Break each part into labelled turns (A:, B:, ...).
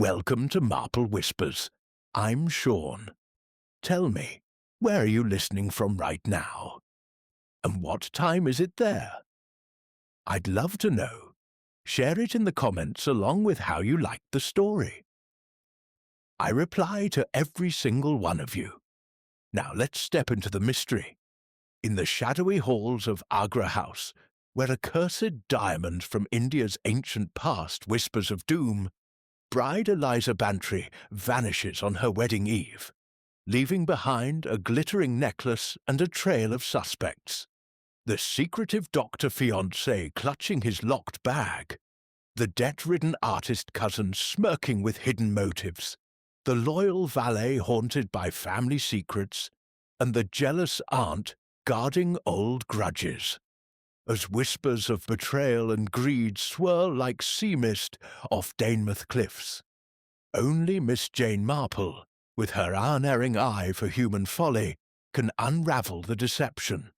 A: Welcome to Marple Whispers. I'm Sean. Tell me, where are you listening from right now? And what time is it there? I'd love to know. Share it in the comments along with how you liked the story. I reply to every single one of you. Now let's step into the mystery. In the shadowy halls of Agra House, where a cursed diamond from India's ancient past whispers of doom, bride Eliza Bantry vanishes on her wedding eve, leaving behind a glittering necklace and a trail of suspects. The secretive doctor fiancé clutching his locked bag, the debt-ridden artist cousin smirking with hidden motives, the loyal valet haunted by family secrets, and the jealous aunt guarding old grudges. As whispers of betrayal and greed swirl like sea mist off Danemouth cliffs, only Miss Jane Marple, with her unerring eye for human folly, can unravel the deception,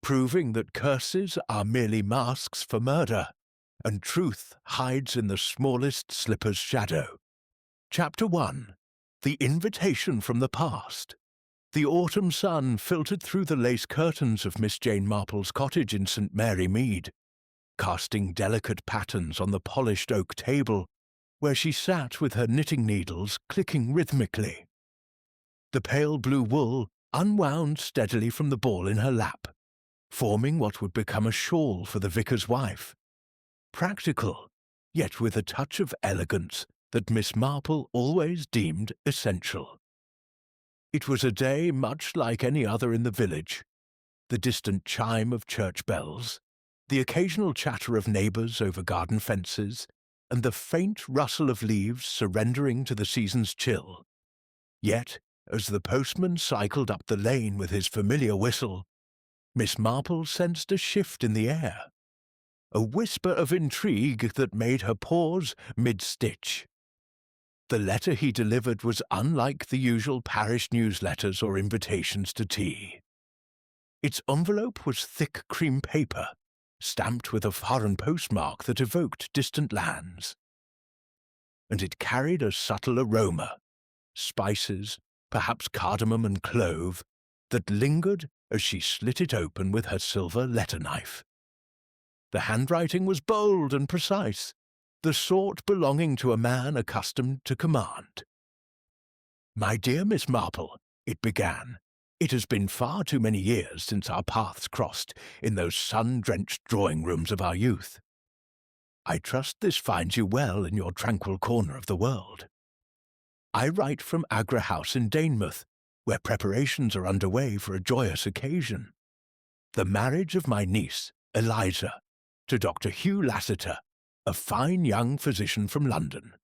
A: proving that curses are merely masks for murder, and truth hides in the smallest slipper's shadow. Chapter 1. The Invitation from the Past. The autumn sun filtered through the lace curtains of Miss Jane Marple's cottage in St. Mary Mead, casting delicate patterns on the polished oak table where she sat with her knitting needles clicking rhythmically. The pale blue wool unwound steadily from the ball in her lap, forming what would become a shawl for the vicar's wife. Practical, yet with a touch of elegance that Miss Marple always deemed essential. It was a day much like any other in the village. The distant chime of church bells, the occasional chatter of neighbours over garden fences, and the faint rustle of leaves surrendering to the season's chill. Yet, as the postman cycled up the lane with his familiar whistle, Miss Marple sensed a shift in the air, a whisper of intrigue that made her pause mid-stitch. The letter he delivered was unlike the usual parish newsletters or invitations to tea. Its envelope was thick cream paper, stamped with a foreign postmark that evoked distant lands. And it carried a subtle aroma, spices, perhaps cardamom and clove, that lingered as she slit it open with her silver letter knife. The handwriting was bold and precise, the sort belonging to a man accustomed to command. "My dear Miss Marple," it began, "it has been far too many years since our paths crossed in those sun-drenched drawing-rooms of our youth. I trust this finds you well in your tranquil corner of the world. I write from Agra House in Danemouth, where preparations are underway for a joyous occasion. The marriage of my niece, Eliza, to Dr. Hugh Lassiter, a fine young physician from London.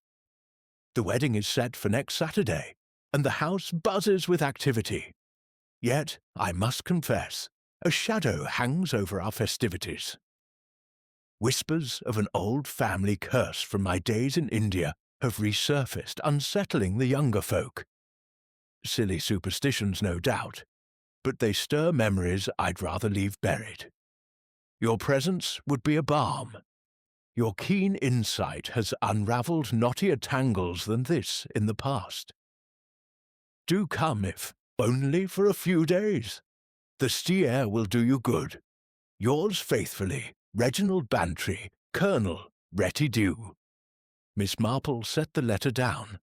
A: The wedding is set for next Saturday, and the house buzzes with activity. Yet, I must confess, a shadow hangs over our festivities. Whispers of an old family curse from my days in India have resurfaced, unsettling the younger folk. Silly superstitions, no doubt, but they stir memories I'd rather leave buried. Your presence would be a balm. Your keen insight has unravelled knottier tangles than this in the past. Do come if only for a few days. The sea air will do you good. Yours faithfully, Reginald Bantry, Colonel, Retty Dew." Miss Marple set the letter down,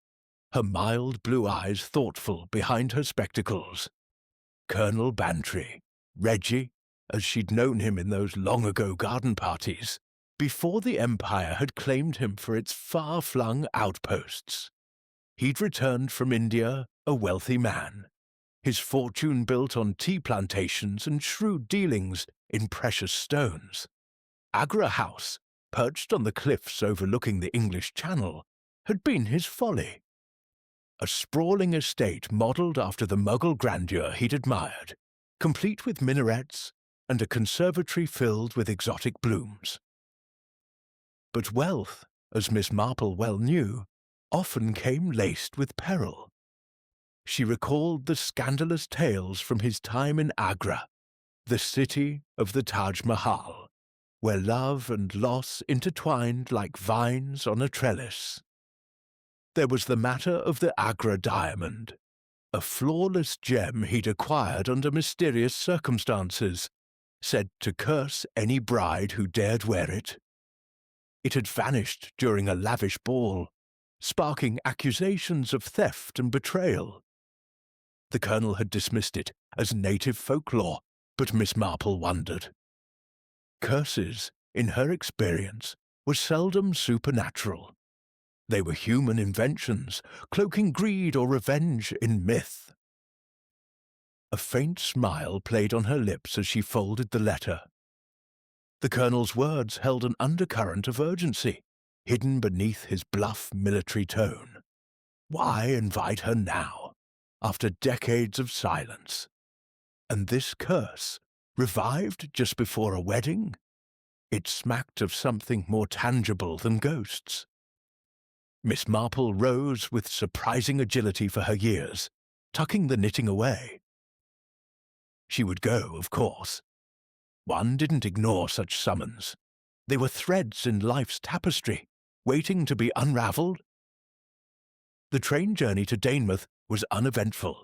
A: her mild blue eyes thoughtful behind her spectacles. Colonel Bantry, Reggie, as she'd known him in those long-ago garden parties, before the Empire had claimed him for its far-flung outposts. He'd returned from India a wealthy man, his fortune built on tea plantations and shrewd dealings in precious stones. Agra House, perched on the cliffs overlooking the English Channel, had been his folly. A sprawling estate modelled after the Mughal grandeur he'd admired, complete with minarets and a conservatory filled with exotic blooms. But wealth, as Miss Marple well knew, often came laced with peril. She recalled the scandalous tales from his time in Agra, the city of the Taj Mahal, where love and loss intertwined like vines on a trellis. there was the matter of the Agra diamond, a flawless gem he'd acquired under mysterious circumstances, said to curse any bride who dared wear it. It had vanished during a lavish ball, sparking accusations of theft and betrayal. The Colonel had dismissed it as native folklore, but Miss Marple wondered. Curses, in her experience, were seldom supernatural. They were human inventions, cloaking greed or revenge in myth. A faint smile played on her lips as she folded the letter. The Colonel's words held an undercurrent of urgency, hidden beneath his bluff military tone. Why invite her now, after decades of silence? And this curse, revived just before a wedding? It smacked of something more tangible than ghosts. Miss Marple rose with surprising agility for her years, tucking the knitting away. She would go, of course. One didn't ignore such summons. They were threads in life's tapestry, waiting to be unravelled. The train journey to Danemouth was uneventful,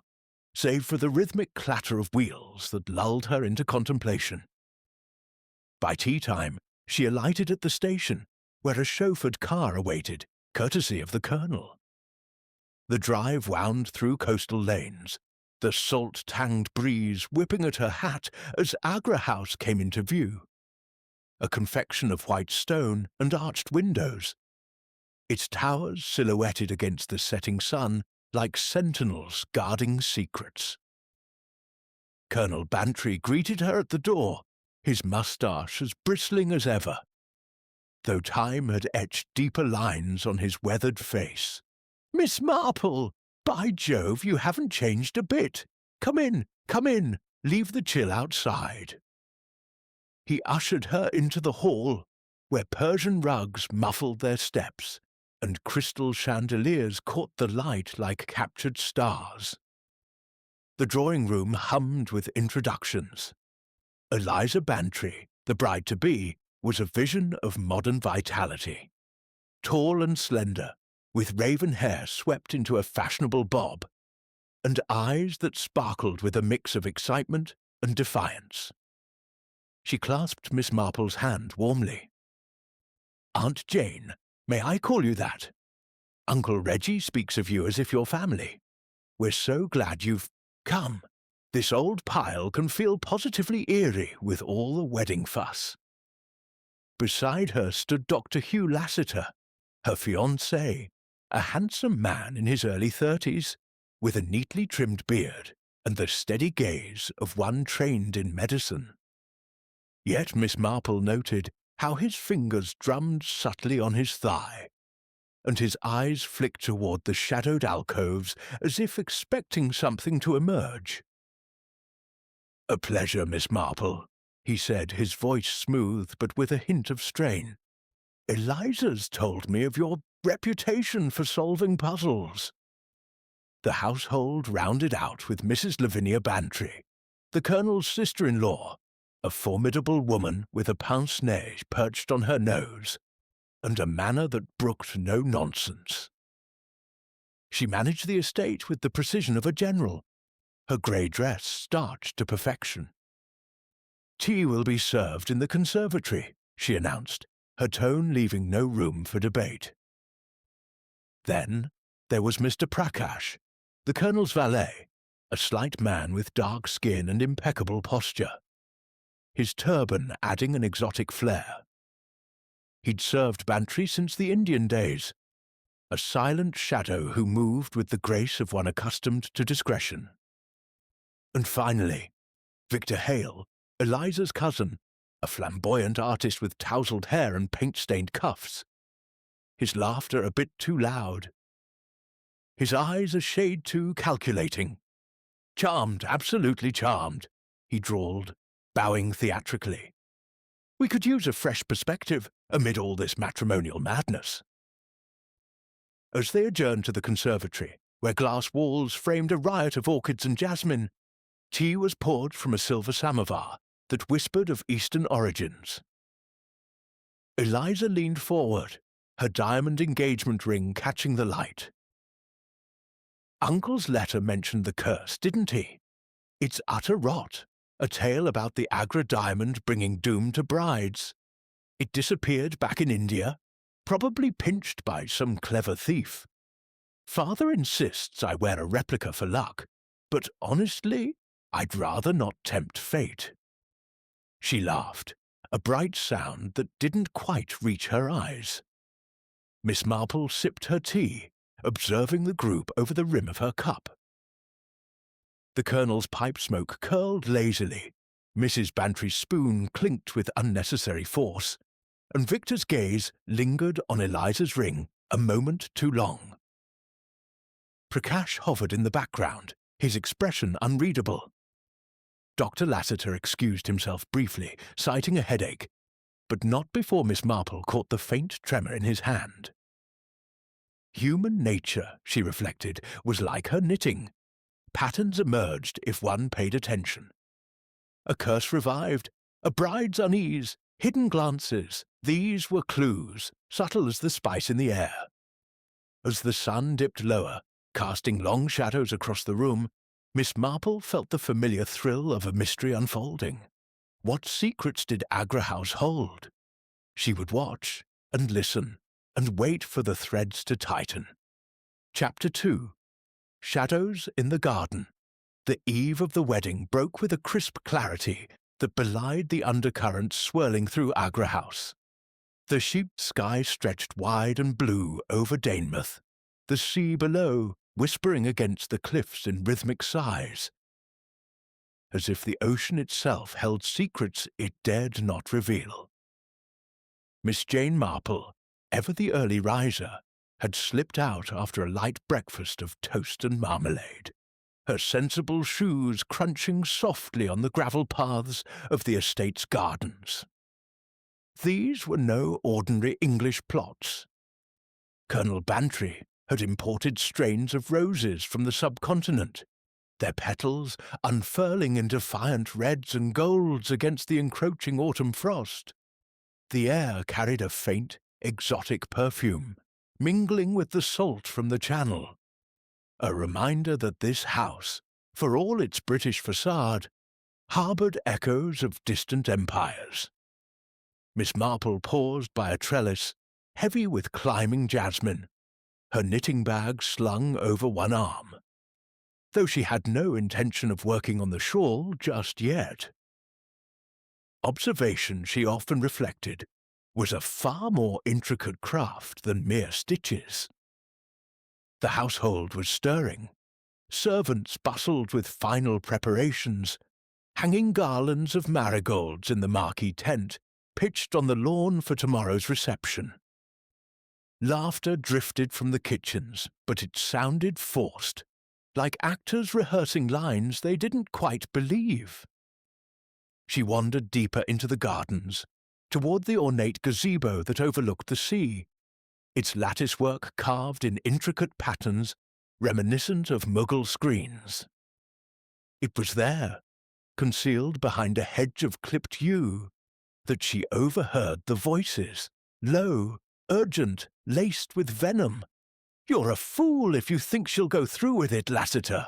A: save for the rhythmic clatter of wheels that lulled her into contemplation. By tea-time, she alighted at the station, where a chauffeured car awaited, courtesy of the Colonel. The drive wound through coastal lanes, the salt-tanged breeze whipping at her hat as Agra House came into view. A confection of white stone and arched windows, its towers silhouetted against the setting sun like sentinels guarding secrets. Colonel Bantry greeted her at the door, his moustache as bristling as ever, though time had etched deeper lines on his weathered face. "Miss Marple! By Jove, you haven't changed a bit. Come in, leave the chill outside." He ushered her into the hall, where Persian rugs muffled their steps, and crystal chandeliers caught the light like captured stars. The drawing-room hummed with introductions. Eliza Bantry, the bride-to-be, was a vision of modern vitality. Tall and slender, with raven hair swept into a fashionable bob, and eyes that sparkled with a mix of excitement and defiance. She clasped Miss Marple's hand warmly. "Aunt Jane, may I call you that? Uncle Reggie speaks of you as if you're family. We're so glad you've come. This old pile can feel positively eerie with all the wedding fuss." Beside her stood Dr. Hugh Lassiter, her fiancé, a handsome man in his early 30s, with a neatly trimmed beard and the steady gaze of one trained in medicine. Yet Miss Marple noted how his fingers drummed subtly on his thigh, and his eyes flicked toward the shadowed alcoves as if expecting something to emerge. "A pleasure, Miss Marple," he said, his voice smooth but with a hint of strain. "Eliza's told me of your reputation for solving puzzles." The household rounded out with Mrs. Lavinia Bantry, the Colonel's sister-in-law, a formidable woman with a pince-nez perched on her nose, and a manner that brooked no nonsense. She managed the estate with the precision of a general, her grey dress starched to perfection. "Tea will be served in the conservatory," she announced, her tone leaving no room for debate. Then there was Mr. Prakash, the Colonel's valet, a slight man with dark skin and impeccable posture, his turban adding an exotic flair. He'd served Bantry since the Indian days, a silent shadow who moved with the grace of one accustomed to discretion. And finally, Victor Hale, Eliza's cousin, a flamboyant artist with tousled hair and paint-stained cuffs, his laughter a bit too loud, his eyes a shade too calculating. "Charmed, absolutely charmed," he drawled, bowing theatrically. "We could use a fresh perspective amid all this matrimonial madness." As they adjourned to the conservatory, where glass walls framed a riot of orchids and jasmine, tea was poured from a silver samovar that whispered of Eastern origins. Eliza leaned forward, her diamond engagement ring catching the light. Uncle's letter mentioned the curse, didn't he? It's utter rot, a tale about the Agra diamond bringing doom to brides. It disappeared back in India, probably pinched by some clever thief. Father insists I wear a replica for luck, but honestly, I'd rather not tempt fate. She laughed, a bright sound that didn't quite reach her eyes. Miss Marple sipped her tea, observing the group over the rim of her cup. The Colonel's pipe smoke curled lazily, Mrs. Bantry's spoon clinked with unnecessary force, and Victor's gaze lingered on Eliza's ring a moment too long. Prakash hovered in the background, his expression unreadable. Dr. Lassiter excused himself briefly, citing a headache, but not before Miss Marple caught the faint tremor in his hand. Human nature, she reflected, was like her knitting. Patterns emerged if one paid attention. A curse revived, a bride's unease, hidden glances, these were clues, subtle as the spice in the air. As the sun dipped lower, casting long shadows across the room, Miss Marple felt the familiar thrill of a mystery unfolding. What secrets did Agra House hold? She would watch, and listen, and wait for the threads to tighten. Chapter 2. Shadows in the Garden. The eve of the wedding broke with a crisp clarity that belied the undercurrents swirling through Agra House. The sheep sky stretched wide and blue over Danemouth, the sea below whispering against the cliffs in rhythmic sighs, as if the ocean itself held secrets it dared not reveal. Miss Jane Marple, ever the early riser, had slipped out after a light breakfast of toast and marmalade, her sensible shoes crunching softly on the gravel paths of the estate's gardens. These were no ordinary English plots. Colonel Bantry had imported strains of roses from the subcontinent, their petals unfurling in defiant reds and golds against the encroaching autumn frost. The air carried a faint, exotic perfume, mingling with the salt from the Channel, a reminder that this house, for all its British facade, harboured echoes of distant empires. Miss Marple paused by a trellis, heavy with climbing jasmine, her knitting bag slung over one arm, though she had no intention of working on the shawl just yet. Observation, she often reflected, was a far more intricate craft than mere stitches. The household was stirring. Servants bustled with final preparations, hanging garlands of marigolds in the marquee tent pitched on the lawn for tomorrow's reception. Laughter drifted from the kitchens, but it sounded forced, like actors rehearsing lines they didn't quite believe. She wandered deeper into the gardens, toward the ornate gazebo that overlooked the sea, its latticework carved in intricate patterns reminiscent of Mughal screens. It was there, concealed behind a hedge of clipped yew, that she overheard the voices, low, urgent, laced with venom. "You're a fool if you think she'll go through with it, Lassiter,"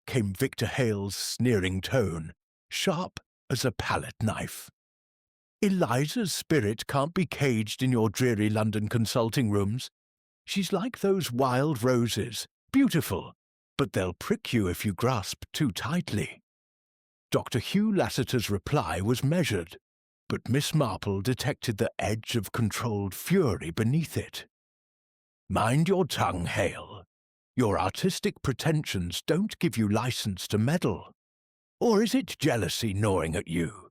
A: came Victor Hale's sneering tone, sharp as a palette knife. "Eliza's spirit can't be caged in your dreary London consulting rooms. She's like those wild roses, beautiful, but they'll prick you if you grasp too tightly." Dr. Hugh Lassiter's reply was measured, but Miss Marple detected the edge of controlled fury beneath it. "Mind your tongue, Hale. Your artistic pretensions don't give you license to meddle. Or is it jealousy gnawing at you?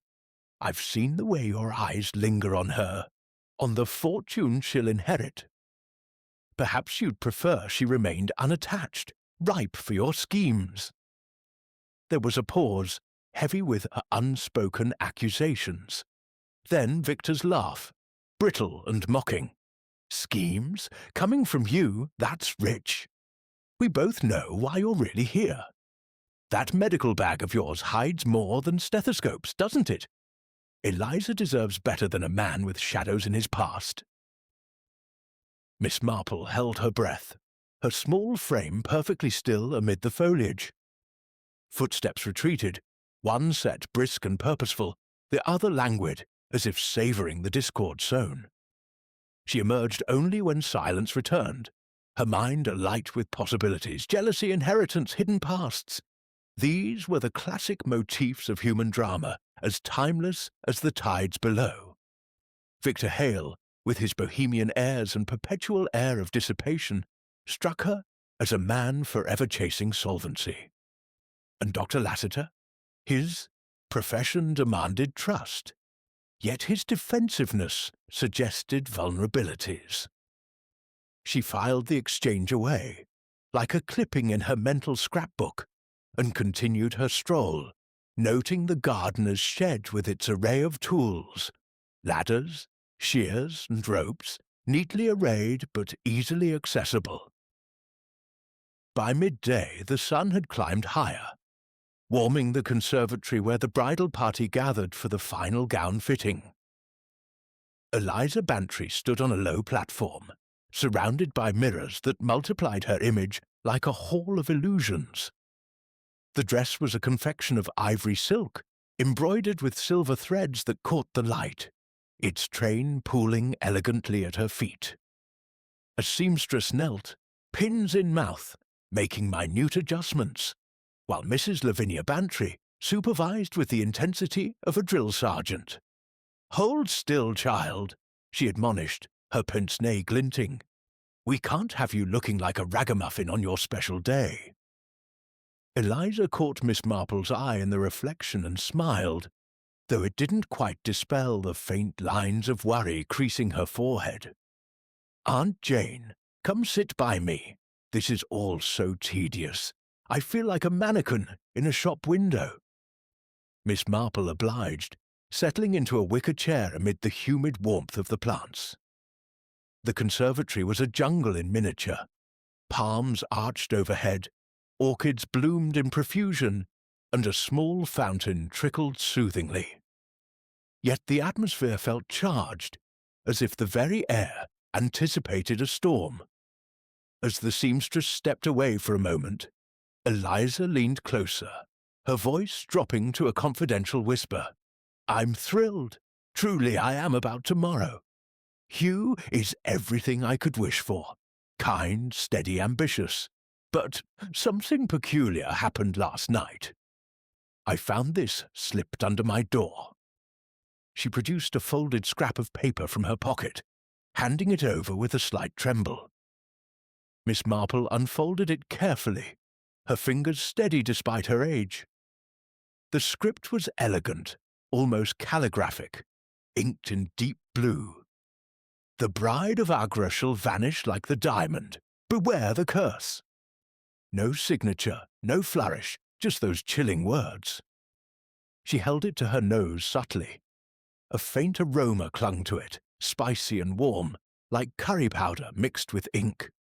A: I've seen the way your eyes linger on her, on the fortune she'll inherit. Perhaps you'd prefer she remained unattached, ripe for your schemes." There was a pause, heavy with unspoken accusations. Then Victor's laugh, brittle and mocking. "Schemes? Coming from you, that's rich. We both know why you're really here. That medical bag of yours hides more than stethoscopes, doesn't it? Eliza deserves better than a man with shadows in his past." Miss Marple held her breath, her small frame perfectly still amid the foliage. Footsteps retreated, one set brisk and purposeful, the other languid, as if savouring the discord sown. She emerged only when silence returned, her mind alight with possibilities, jealousy, inheritance, hidden pasts. These were the classic motifs of human drama, as timeless as the tides below. Victor Hale, with his bohemian airs and perpetual air of dissipation, struck her as a man forever chasing solvency. And Dr. Lassiter? His profession demanded trust, yet his defensiveness suggested vulnerabilities. She filed the exchange away, like a clipping in her mental scrapbook, and continued her stroll, noting the gardener's shed with its array of tools, ladders, shears, and ropes, neatly arrayed but easily accessible. By midday the sun had climbed higher, warming the conservatory where the bridal party gathered for the final gown fitting. Eliza Bantry stood on a low platform, surrounded by mirrors that multiplied her image like a hall of illusions. The dress was a confection of ivory silk, embroidered with silver threads that caught the light, its train pooling elegantly at her feet. A seamstress knelt, pins in mouth, making minute adjustments, while Mrs. Lavinia Bantry supervised with the intensity of a drill sergeant. "Hold still, child," she admonished, her pince-nez glinting. "We can't have you looking like a ragamuffin on your special day." Eliza caught Miss Marple's eye in the reflection and smiled, though it didn't quite dispel the faint lines of worry creasing her forehead. "Aunt Jane, come sit by me. This is all so tedious. I feel like a mannequin in a shop window." Miss Marple obliged, settling into a wicker chair amid the humid warmth of the plants. The conservatory was a jungle in miniature. Palms arched overhead, orchids bloomed in profusion, and a small fountain trickled soothingly. Yet the atmosphere felt charged, as if the very air anticipated a storm. As the seamstress stepped away for a moment, Eliza leaned closer, her voice dropping to a confidential whisper. "I'm thrilled. Truly I am about tomorrow. Hugh is everything I could wish for. Kind, steady, ambitious. But something peculiar happened last night. I found this slipped under my door." She produced a folded scrap of paper from her pocket, handing it over with a slight tremble. Miss Marple unfolded it carefully, her fingers steady despite her age. The script was elegant, almost calligraphic, inked in deep blue. "The bride of Agra shall vanish like the diamond. Beware the curse." No signature, no flourish, just those chilling words. She held it to her nose subtly. A faint aroma clung to it, spicy and warm, like curry powder mixed with ink.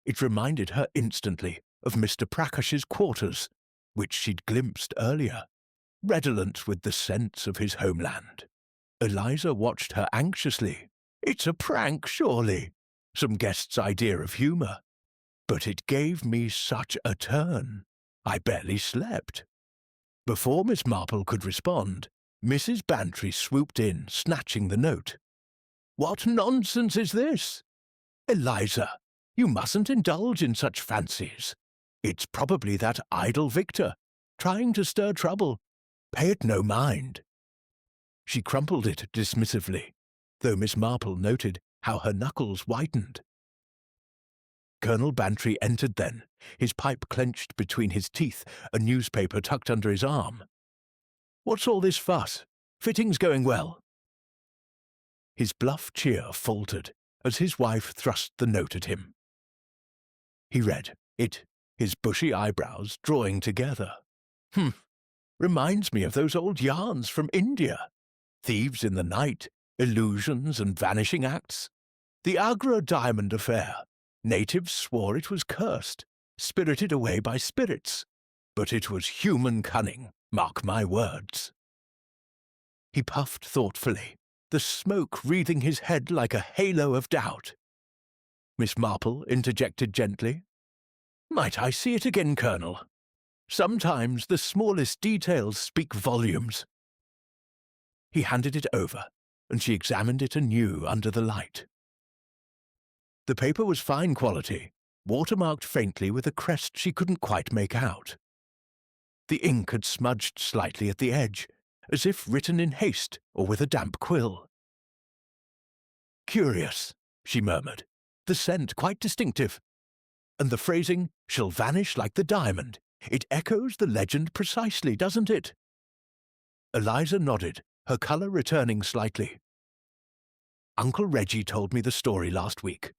A: It reminded her instantly of Mr. Prakash's quarters, which she'd glimpsed earlier, redolent with the scents of his homeland. Eliza watched her anxiously. "It's a prank, surely. Some guest's idea of humour. But it gave me such a turn. I barely slept." Before Miss Marple could respond, Mrs. Bantry swooped in, snatching the note. "What nonsense is this? Eliza, you mustn't indulge in such fancies. It's probably that idle Victor, trying to stir trouble. Pay it no mind." She crumpled it dismissively, though Miss Marple noted how her knuckles whitened. Colonel Bantry entered then, his pipe clenched between his teeth, a newspaper tucked under his arm. "What's all this fuss? Fitting's going well." His bluff cheer faltered as his wife thrust the note at him. He read it, his bushy eyebrows drawing together. Reminds me of those old yarns from India. Thieves in the night, illusions and vanishing acts. The Agra diamond affair. Natives swore it was cursed, spirited away by spirits. But it was human cunning, mark my words." He puffed thoughtfully, the smoke wreathing his head like a halo of doubt. Miss Marple interjected gently. "Might I see it again, Colonel? Sometimes the smallest details speak volumes." He handed it over, and she examined it anew under the light. The paper was fine quality, watermarked faintly with a crest she couldn't quite make out. The ink had smudged slightly at the edge, as if written in haste or with a damp quill. "Curious," she murmured. "The scent quite distinctive. And the phrasing, 'shall vanish like the diamond.' It echoes the legend precisely, doesn't it?" Eliza nodded, her colour returning slightly. "Uncle Reggie told me the story last week.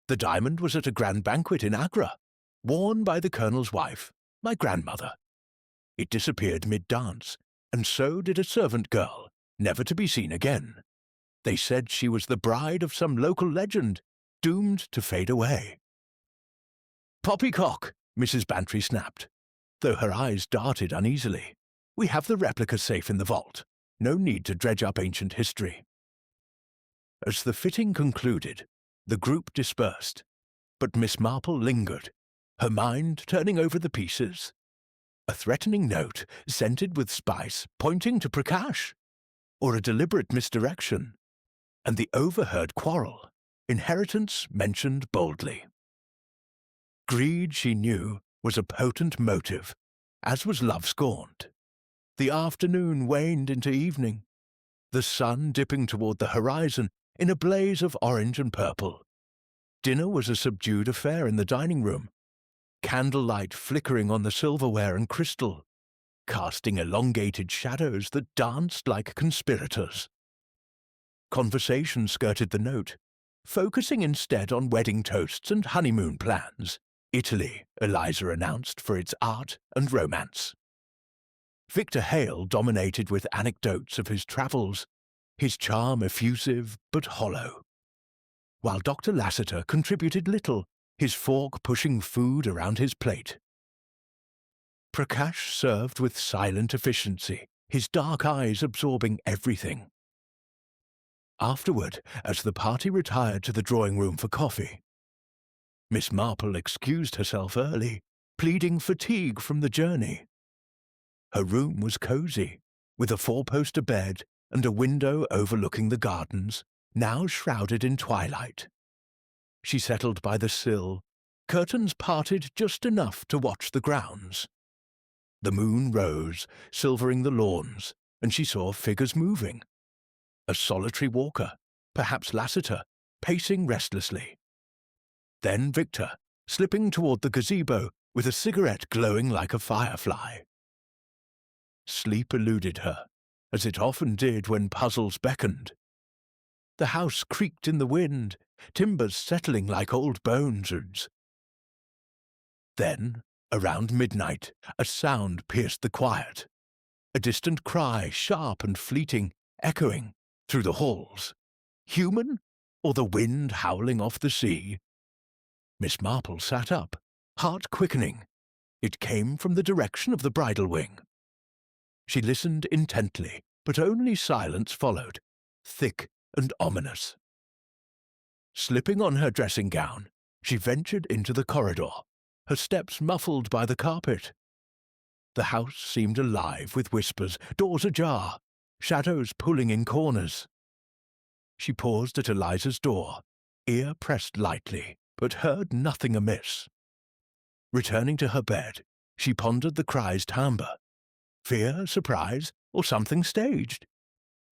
A: The diamond was at a grand banquet in Agra, worn by the Colonel's wife, my grandmother. It disappeared mid-dance, and so did a servant girl, never to be seen again. They said she was the bride of some local legend, doomed to fade away." "Poppycock!" Mrs. Bantry snapped, though her eyes darted uneasily. "We have the replica safe in the vault. No need to dredge up ancient history." As the fitting concluded, the group dispersed, but Miss Marple lingered, her mind turning over the pieces. A threatening note, scented with spice, pointing to Prakash, or a deliberate misdirection, and the overheard quarrel, inheritance mentioned boldly. Greed, she knew, was a potent motive, as was love scorned. The afternoon waned into evening, the sun dipping toward the horizon in a blaze of orange and purple. Dinner was a subdued affair in the dining room, candlelight flickering on the silverware and crystal, casting elongated shadows that danced like conspirators. Conversation skirted the note, focusing instead on wedding toasts and honeymoon plans. Italy, Eliza announced, for its art and romance. Victor Hale dominated with anecdotes of his travels, his charm effusive but hollow, while Dr. Lassiter contributed little, his fork pushing food around his plate. Prakash served with silent efficiency, his dark eyes absorbing everything. Afterward, as the party retired to the drawing-room for coffee, Miss Marple excused herself early, pleading fatigue from the journey. Her room was cosy, with a four-poster bed and a window overlooking the gardens, now shrouded in twilight. She settled by the sill, curtains parted just enough to watch the grounds. The moon rose, silvering the lawns, and she saw figures moving. A solitary walker, perhaps Lassiter, pacing restlessly. Then Victor, slipping toward the gazebo with a cigarette glowing like a firefly. Sleep eluded her, as it often did when puzzles beckoned. The house creaked in the wind, timbers settling like old bones. Then, around midnight, a sound pierced the quiet. A distant cry, sharp and fleeting, echoing through the halls. Human, or the wind howling off the sea? Miss Marple sat up, heart quickening. It came from the direction of the bridal wing. She listened intently, but only silence followed, thick and ominous. Slipping on her dressing gown, she ventured into the corridor, her steps muffled by the carpet. The house seemed alive with whispers, doors ajar, shadows pulling in corners. She paused at Eliza's door, ear pressed lightly, but heard nothing amiss. Returning to her bed, she pondered the cry's timbre. Fear, surprise, or something staged?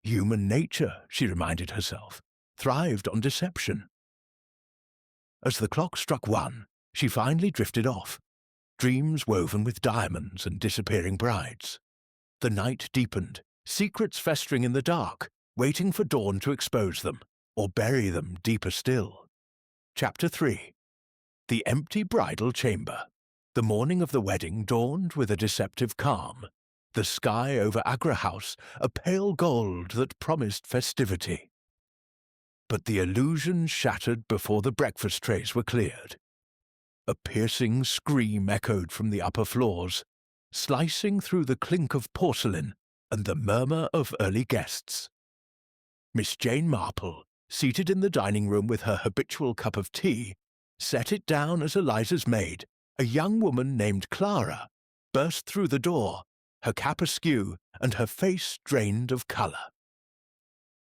A: Human nature, she reminded herself, thrived on deception. As the clock struck 1, she finally drifted off, dreams woven with diamonds and disappearing brides. The night deepened, secrets festering in the dark, waiting for dawn to expose them, or bury them deeper still. Chapter 3. The Empty Bridal Chamber. The morning of the wedding dawned with a deceptive calm, the sky over Agra House a pale gold that promised festivity. But the illusion shattered before the breakfast trays were cleared. A piercing scream echoed from the upper floors, slicing through the clink of porcelain and the murmur of early guests. Miss Jane Marple, seated in the dining room with her habitual cup of tea, set it down as Eliza's maid, a young woman named Clara burst through the door, her cap askew and her face drained of colour.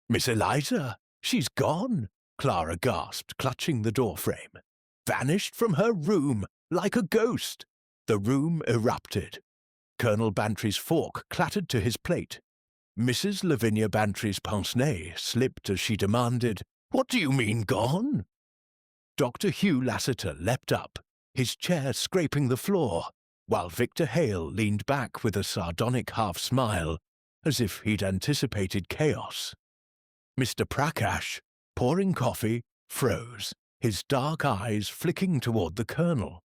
A: "Miss Eliza, she's gone," Clara gasped, clutching the doorframe. "Vanished from her room, like a ghost." The room erupted. Colonel Bantry's fork clattered to his plate. Mrs. Lavinia Bantry's pince-nez slipped as she demanded, "What do you mean, gone?" Dr. Hugh Lassiter leapt up, his chair scraping the floor, while Victor Hale leaned back with a sardonic half-smile, as if he'd anticipated chaos. Mr. Prakash, pouring coffee, froze, his dark eyes flicking toward the Colonel.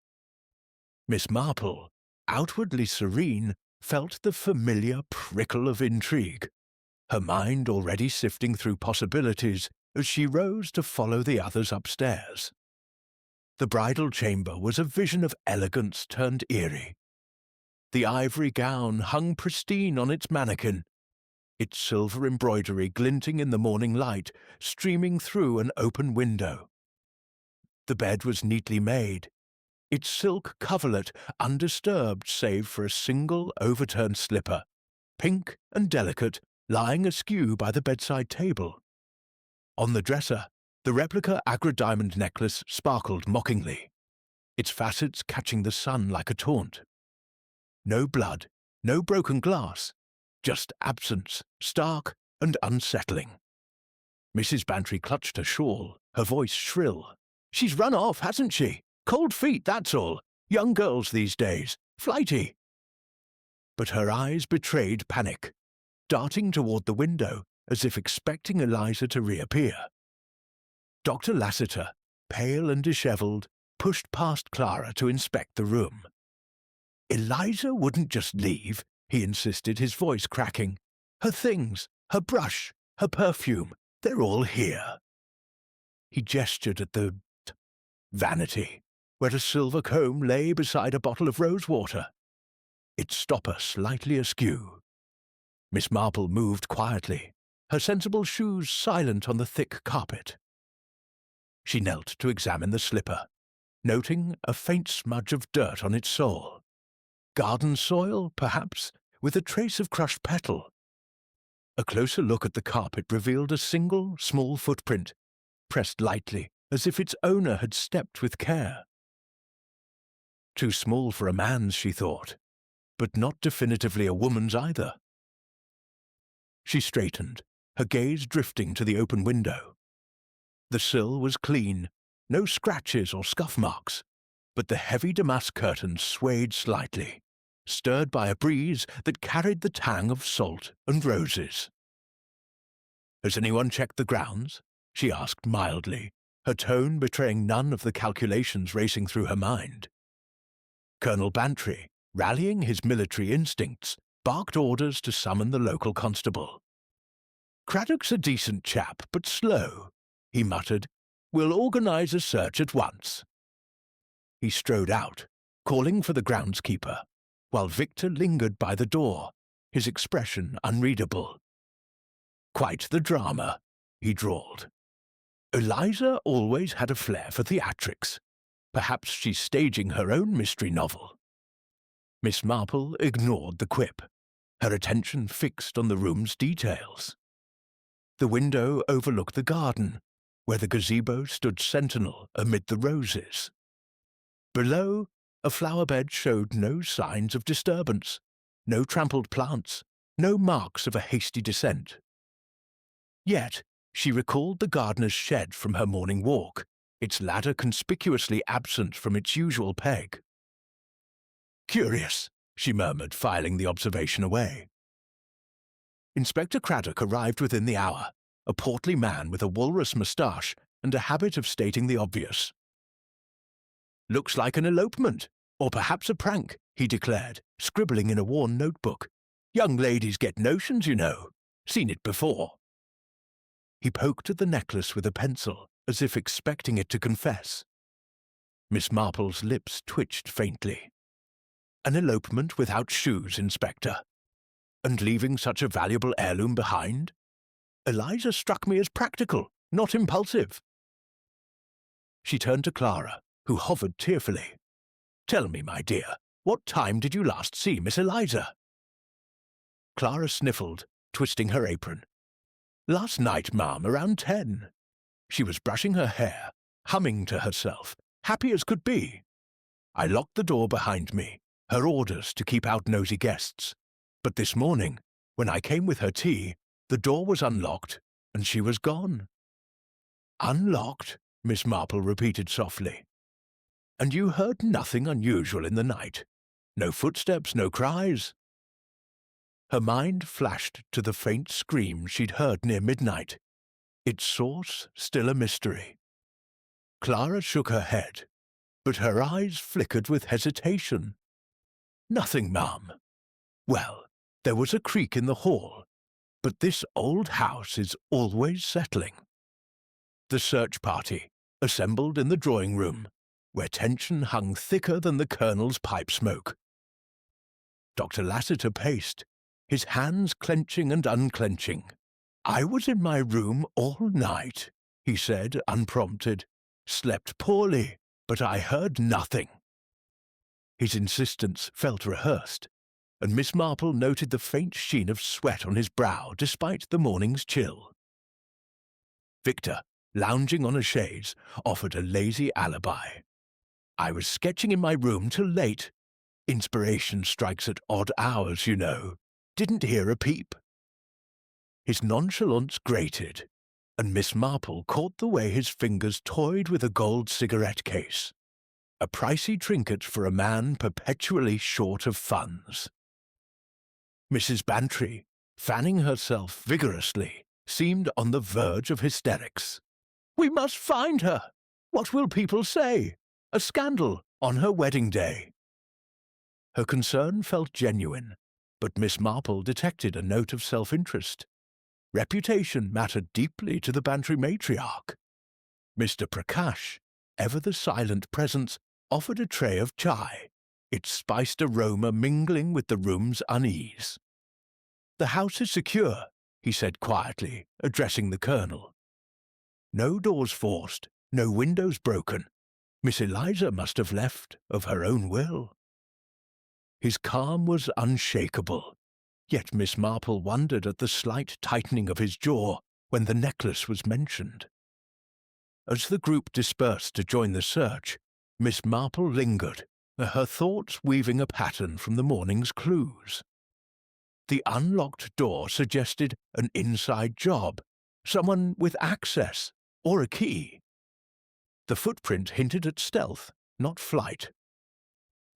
A: Miss Marple, outwardly serene, felt the familiar prickle of intrigue, her mind already sifting through possibilities as she rose to follow the others upstairs. The bridal chamber was a vision of elegance turned eerie. The ivory gown hung pristine on its mannequin, its silver embroidery glinting in the morning light, streaming through an open window. The bed was neatly made, its silk coverlet undisturbed save for a single overturned slipper, pink and delicate, lying askew by the bedside table. On the dresser, the replica Agra diamond necklace sparkled mockingly, its facets catching the sun like a taunt. No blood, no broken glass, just absence, stark and unsettling. Mrs. Bantry clutched her shawl, her voice shrill. "She's run off, hasn't she? Cold feet, that's all. Young girls these days. Flighty." But her eyes betrayed panic, darting toward the window as if expecting Eliza to reappear. Dr. Lassiter, pale and dishevelled, pushed past Clara to inspect the room. "Eliza wouldn't just leave," he insisted, his voice cracking. "Her things, her brush, her perfume, they're all here." He gestured at the vanity, where a silver comb lay beside a bottle of rosewater, its stopper slightly askew. Miss Marple moved quietly, her sensible shoes silent on the thick carpet. She knelt to examine the slipper, noting a faint smudge of dirt on its sole. Garden soil, perhaps, with a trace of crushed petal. A closer look at the carpet revealed a single, small footprint, pressed lightly, as if its owner had stepped with care. Too small for a man's, she thought, but not definitively a woman's either. She straightened, her gaze drifting to the open window. The sill was clean, no scratches or scuff marks, but the heavy damask curtains swayed slightly, stirred by a breeze that carried the tang of salt and roses. "Has anyone checked the grounds?" she asked mildly, her tone betraying none of the calculations racing through her mind. Colonel Bantry, rallying his military instincts, barked orders to summon the local constable. "Craddock's a decent chap, but slow," he muttered. "We'll organise a search at once." He strode out, calling for the groundskeeper, while Victor lingered by the door, his expression unreadable. "Quite the drama," he drawled. "Eliza always had a flair for theatrics. Perhaps she's staging her own mystery novel." Miss Marple ignored the quip, her attention fixed on the room's details. The window overlooked the garden, where the gazebo stood sentinel amid the roses. Below, a flower bed showed no signs of disturbance, no trampled plants, no marks of a hasty descent. Yet she recalled the gardener's shed from her morning walk, its ladder conspicuously absent from its usual peg. "Curious," she murmured, filing the observation away. Inspector Craddock arrived within the hour, a portly man with a walrus moustache and a habit of stating the obvious. "Looks like an elopement, or perhaps a prank," he declared, scribbling in a worn notebook. "Young ladies get notions, you know. Seen it before." He poked at the necklace with a pencil, as if expecting it to confess. Miss Marple's lips twitched faintly. "An elopement without shoes, Inspector. And leaving such a valuable heirloom behind? Eliza struck me as practical, not impulsive." She turned to Clara, who hovered tearfully. "Tell me, my dear, what time did you last see Miss Eliza?" Clara sniffled, twisting her apron. "Last night, ma'am, around 10. She was brushing her hair, humming to herself, happy as could be. I locked the door behind me, her orders to keep out nosy guests. But this morning, when I came with her tea, the door was unlocked, and she was gone." "Unlocked?" Miss Marple repeated softly. "And you heard nothing unusual in the night? No footsteps, no cries?" Her mind flashed to the faint scream she'd heard near midnight, its source still a mystery. Clara shook her head, but her eyes flickered with hesitation. "Nothing, ma'am. Well, there was a creak in the hall, but this old house is always settling." The search party assembled in the drawing-room, where tension hung thicker than the Colonel's pipe smoke. Dr. Lassiter paced, his hands clenching and unclenching. "I was in my room all night," he said, unprompted. "Slept poorly, but I heard nothing." His insistence felt rehearsed, and Miss Marple noted the faint sheen of sweat on his brow despite the morning's chill. Victor, lounging on a chaise, offered a lazy alibi. "I was sketching in my room till late. Inspiration strikes at odd hours, you know. Didn't hear a peep." His nonchalance grated, and Miss Marple caught the way his fingers toyed with a gold cigarette case, a pricey trinket for a man perpetually short of funds. Mrs. Bantry, fanning herself vigorously, seemed on the verge of hysterics. "We must find her! What will people say? A scandal on her wedding day." Her concern felt genuine, but Miss Marple detected a note of self-interest. Reputation mattered deeply to the Bantry matriarch. Mr. Prakash, ever the silent presence, offered a tray of chai, its spiced aroma mingling with the room's unease. "The house is secure," he said quietly, addressing the Colonel. "No doors forced, no windows broken. Miss Eliza must have left of her own will." His calm was unshakable, yet Miss Marple wondered at the slight tightening of his jaw when the necklace was mentioned. As the group dispersed to join the search, Miss Marple lingered, her thoughts weaving a pattern from the morning's clues. The unlocked door suggested an inside job, someone with access, or a key. The footprint hinted at stealth, not flight.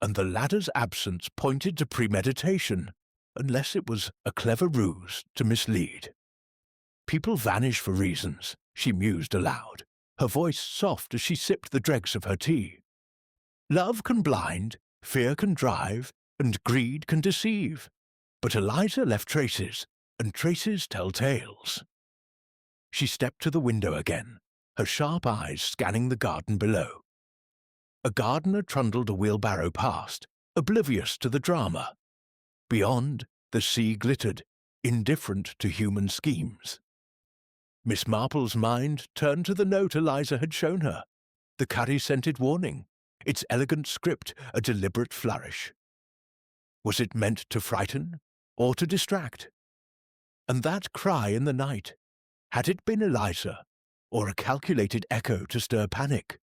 A: And the ladder's absence pointed to premeditation, unless it was a clever ruse to mislead. "People vanish for reasons," she mused aloud, her voice soft as she sipped the dregs of her tea. "Love can blind, fear can drive, and greed can deceive. But Eliza left traces, and traces tell tales." She stepped to the window again, her sharp eyes scanning the garden below. A gardener trundled a wheelbarrow past, oblivious to the drama. Beyond, the sea glittered, indifferent to human schemes. Miss Marple's mind turned to the note Eliza had shown her, the curry-scented warning, its elegant script a deliberate flourish. Was it meant to frighten or to distract? And that cry in the night, had it been Eliza, or a calculated echo to stir panic?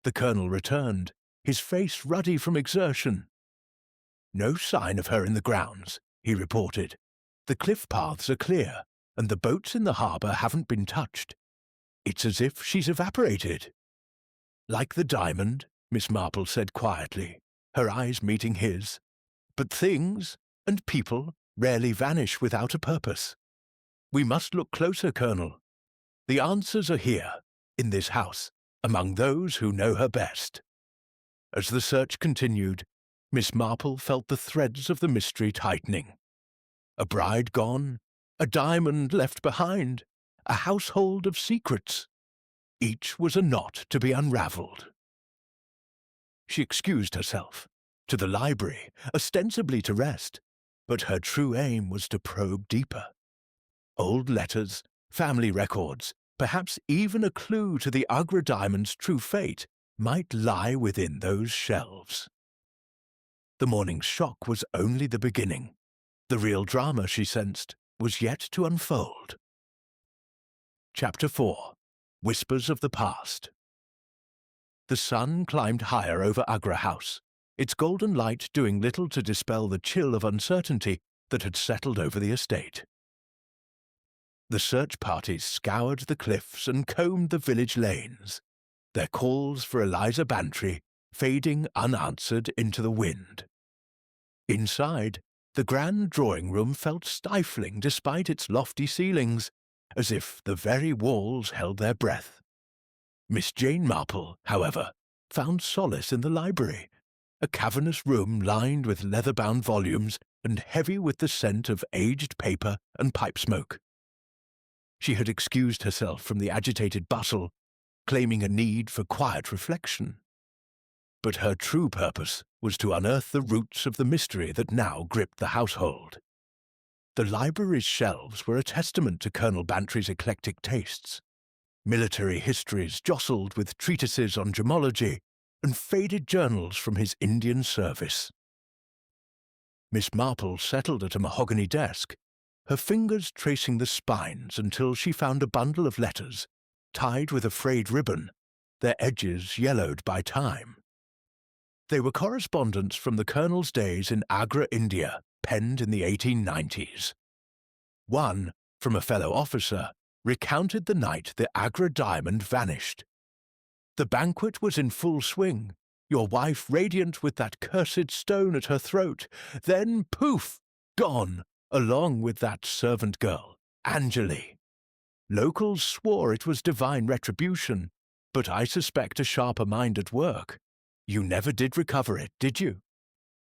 A: The Colonel returned, his face ruddy from exertion. "No sign of her in the grounds," he reported. "The cliff paths are clear, and the boats in the harbour haven't been touched. It's as if she's evaporated." "Like the diamond," Miss Marple said quietly, her eyes meeting his. "But things and people rarely vanish without a purpose. We must look closer, Colonel. The answers are here, in this house, among those who know her best." As the search continued, Miss Marple felt the threads of the mystery tightening. A bride gone, a diamond left behind, a household of secrets. Each was a knot to be unravelled. She excused herself, to the library, ostensibly to rest, but her true aim was to probe deeper. Old letters, family records, perhaps even a clue to the Agra diamond's true fate might lie within those shelves. The morning's shock was only the beginning. The real drama, she sensed, was yet to unfold. Chapter 4. Whispers of the Past. The sun climbed higher over Agra House, its golden light doing little to dispel the chill of uncertainty that had settled over the estate. The search parties scoured the cliffs and combed the village lanes, their calls for Eliza Bantry fading unanswered into the wind. Inside, the grand drawing-room felt stifling despite its lofty ceilings, as if the very walls held their breath. Miss Jane Marple, however, found solace in the library, a cavernous room lined with leather-bound volumes and heavy with the scent of aged paper and pipe smoke. She had excused herself from the agitated bustle, claiming a need for quiet reflection. But her true purpose was to unearth the roots of the mystery that now gripped the household. The library's shelves were a testament to Colonel Bantry's eclectic tastes. Military histories jostled with treatises on gemology and faded journals from his Indian service. Miss Marple settled at a mahogany desk, her fingers tracing the spines until she found a bundle of letters, tied with a frayed ribbon, their edges yellowed by time. They were correspondence from the Colonel's days in Agra, India, penned in the 1890s. One, from a fellow officer, recounted the night the Agra diamond vanished. The banquet was in full swing, your wife radiant with that cursed stone at her throat, then poof, gone, along with that servant girl, Anjali. Locals swore it was divine retribution, but I suspect a sharper mind at work. You never did recover it, did you?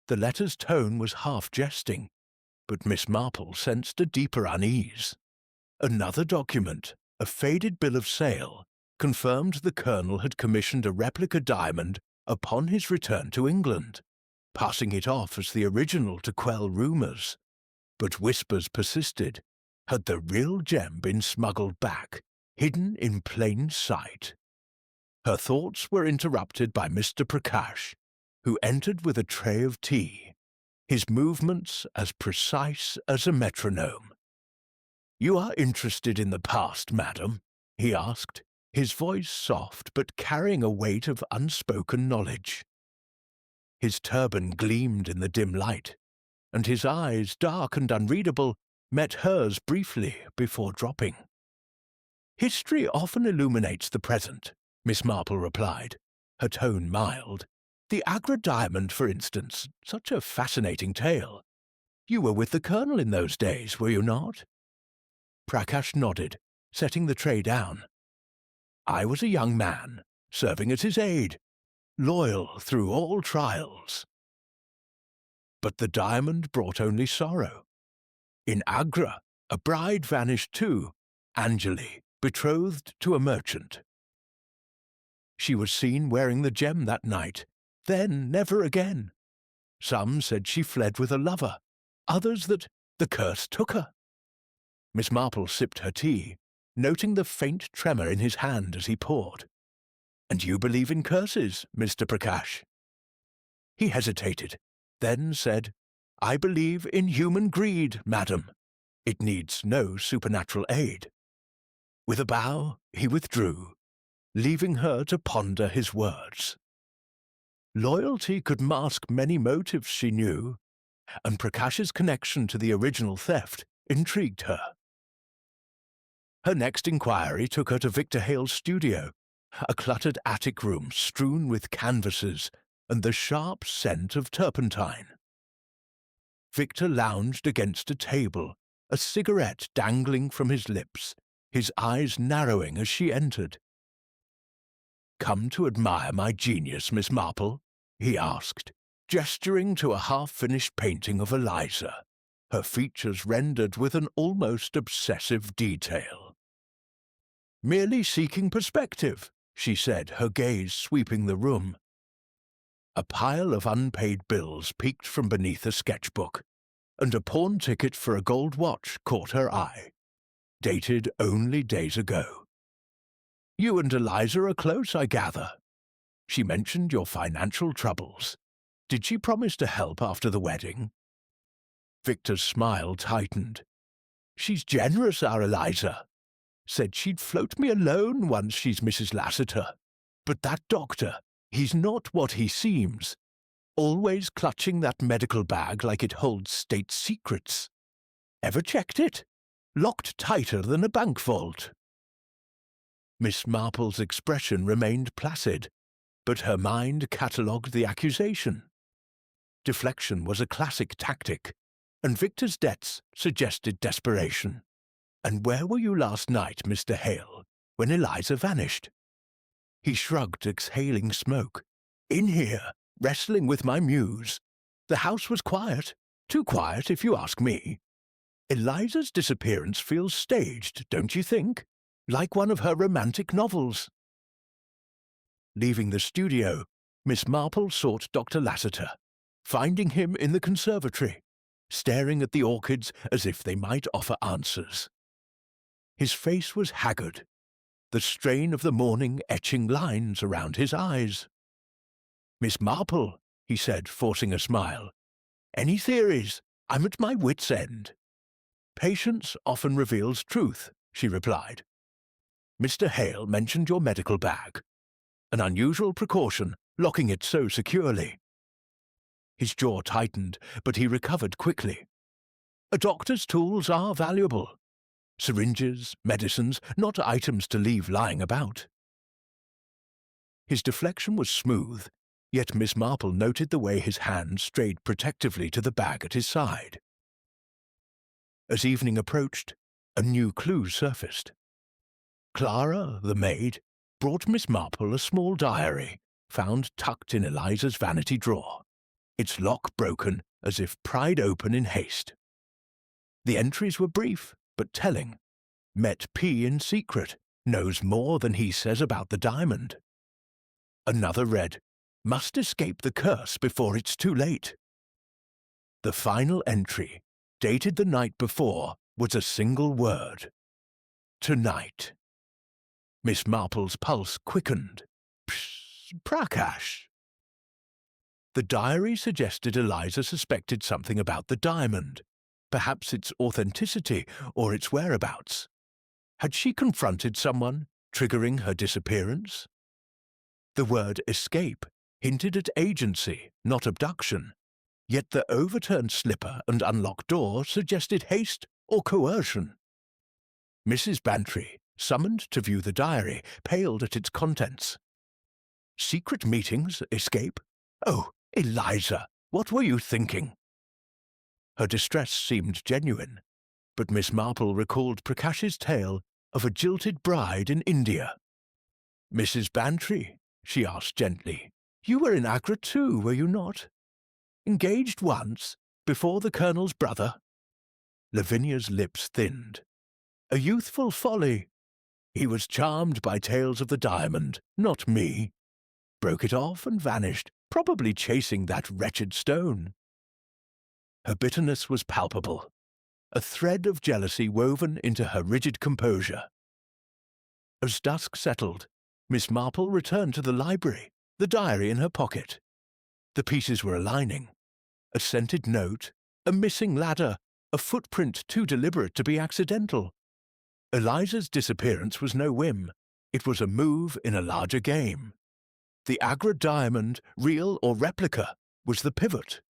A: The letter's tone was half jesting, but Miss Marple sensed a deeper unease. Another document, a faded bill of sale, confirmed the Colonel had commissioned a replica diamond upon his return to England, passing it off as the original to quell rumours. But whispers persisted. Had the real gem been smuggled back, hidden in plain sight? Her thoughts were interrupted by Mr. Prakash, who entered with a tray of tea, his movements as precise as a metronome. "You are interested in the past, madam?" he asked, his voice soft but carrying a weight of unspoken knowledge. His turban gleamed in the dim light, and his eyes, dark and unreadable, met hers briefly before dropping. "History often illuminates the present," Miss Marple replied, her tone mild. "The Agra diamond, for instance, such a fascinating tale. You were with the Colonel in those days, were you not?" Prakash nodded, setting the tray down. "I was a young man, serving as his aide, loyal through all trials." But the diamond brought only sorrow. In Agra, a bride vanished too, Anjali, betrothed to a merchant. She was seen wearing the gem that night, then never again. Some said she fled with a lover, others that the curse took her. Miss Marple sipped her tea, noting the faint tremor in his hand as he poured. "And you believe in curses, Mr. Prakash?" He hesitated, then said, "I believe in human greed, madam. It needs no supernatural aid." With a bow, he withdrew, leaving her to ponder his words. Loyalty could mask many motives, she knew, and Prakash's connection to the original theft intrigued her. Her next inquiry took her to Victor Hale's studio, a cluttered attic room strewn with canvases and the sharp scent of turpentine. Victor lounged against a table, a cigarette dangling from his lips, his eyes narrowing as she entered. "Come to admire my genius, Miss Marple?" he asked, gesturing to a half-finished painting of Eliza, her features rendered with an almost obsessive detail. "Merely seeking perspective," she said, her gaze sweeping the room. A pile of unpaid bills peeked from beneath a sketchbook, and a pawn ticket for a gold watch caught her eye, dated only days ago. "You and Eliza are close, I gather." She mentioned your financial troubles. Did she promise to help after the wedding?" Victor's smile tightened. "She's generous, our Eliza. Said she'd float me alone once she's Mrs. Lassiter. But that doctor, he's not what he seems. Always clutching that medical bag like it holds state secrets. Ever checked it? Locked tighter than a bank vault." Miss Marple's expression remained placid, but her mind catalogued the accusation. Deflection was a classic tactic, and Victor's debts suggested desperation. "And where were you last night, Mr. Hale, when Eliza vanished?" He shrugged, exhaling smoke. "In here, wrestling with my muse. The house was quiet. Too quiet, if you ask me. Eliza's disappearance feels staged, don't you think? Like one of her romantic novels." Leaving the studio, Miss Marple sought Dr. Lassiter, finding him in the conservatory, staring at the orchids as if they might offer answers. His face was haggard, the strain of the morning etching lines around his eyes. "Miss Marple," he said, forcing a smile. "Any theories? I'm at my wit's end." "Patience often reveals truth," she replied. "Mr. Hale mentioned your medical bag. An unusual precaution, locking it so securely." His jaw tightened, but he recovered quickly. "A doctor's tools are valuable. Syringes, medicines, not items to leave lying about." His deflection was smooth, yet Miss Marple noted the way his hand strayed protectively to the bag at his side. As evening approached, a new clue surfaced. Clara, the maid, brought Miss Marple a small diary, found tucked in Eliza's vanity drawer, its lock broken as if pried open in haste. The entries were brief, but telling. "Met P in secret, knows more than he says about the diamond." Another read, "Must escape the curse before it's too late." The final entry, dated the night before, was a single word. "Tonight." Miss Marple's pulse quickened. Psst, Prakash. The diary suggested Eliza suspected something about the diamond, perhaps its authenticity or its whereabouts. Had she confronted someone, triggering her disappearance? The word escape hinted at agency, not abduction, yet the overturned slipper and unlocked door suggested haste or coercion. Mrs. Bantry, summoned to view the diary, paled at its contents. Secret meetings, escape? Oh, Eliza, what were you thinking? Her distress seemed genuine, but Miss Marple recalled Prakash's tale of a jilted bride in India. "Mrs. Bantry," she asked gently, "you were in Agra too, were you not? Engaged once, before the Colonel's brother?" Lavinia's lips thinned. "A youthful folly. He was charmed by tales of the diamond, not me. Broke it off and vanished, probably chasing that wretched stone." Her bitterness was palpable, a thread of jealousy woven into her rigid composure. As dusk settled, Miss Marple returned to the library, the diary in her pocket. The pieces were aligning. A scented note, a missing ladder, a footprint too deliberate to be accidental. Eliza's disappearance was no whim. It was a move in a larger game. The Agra diamond, real or replica, was the pivot.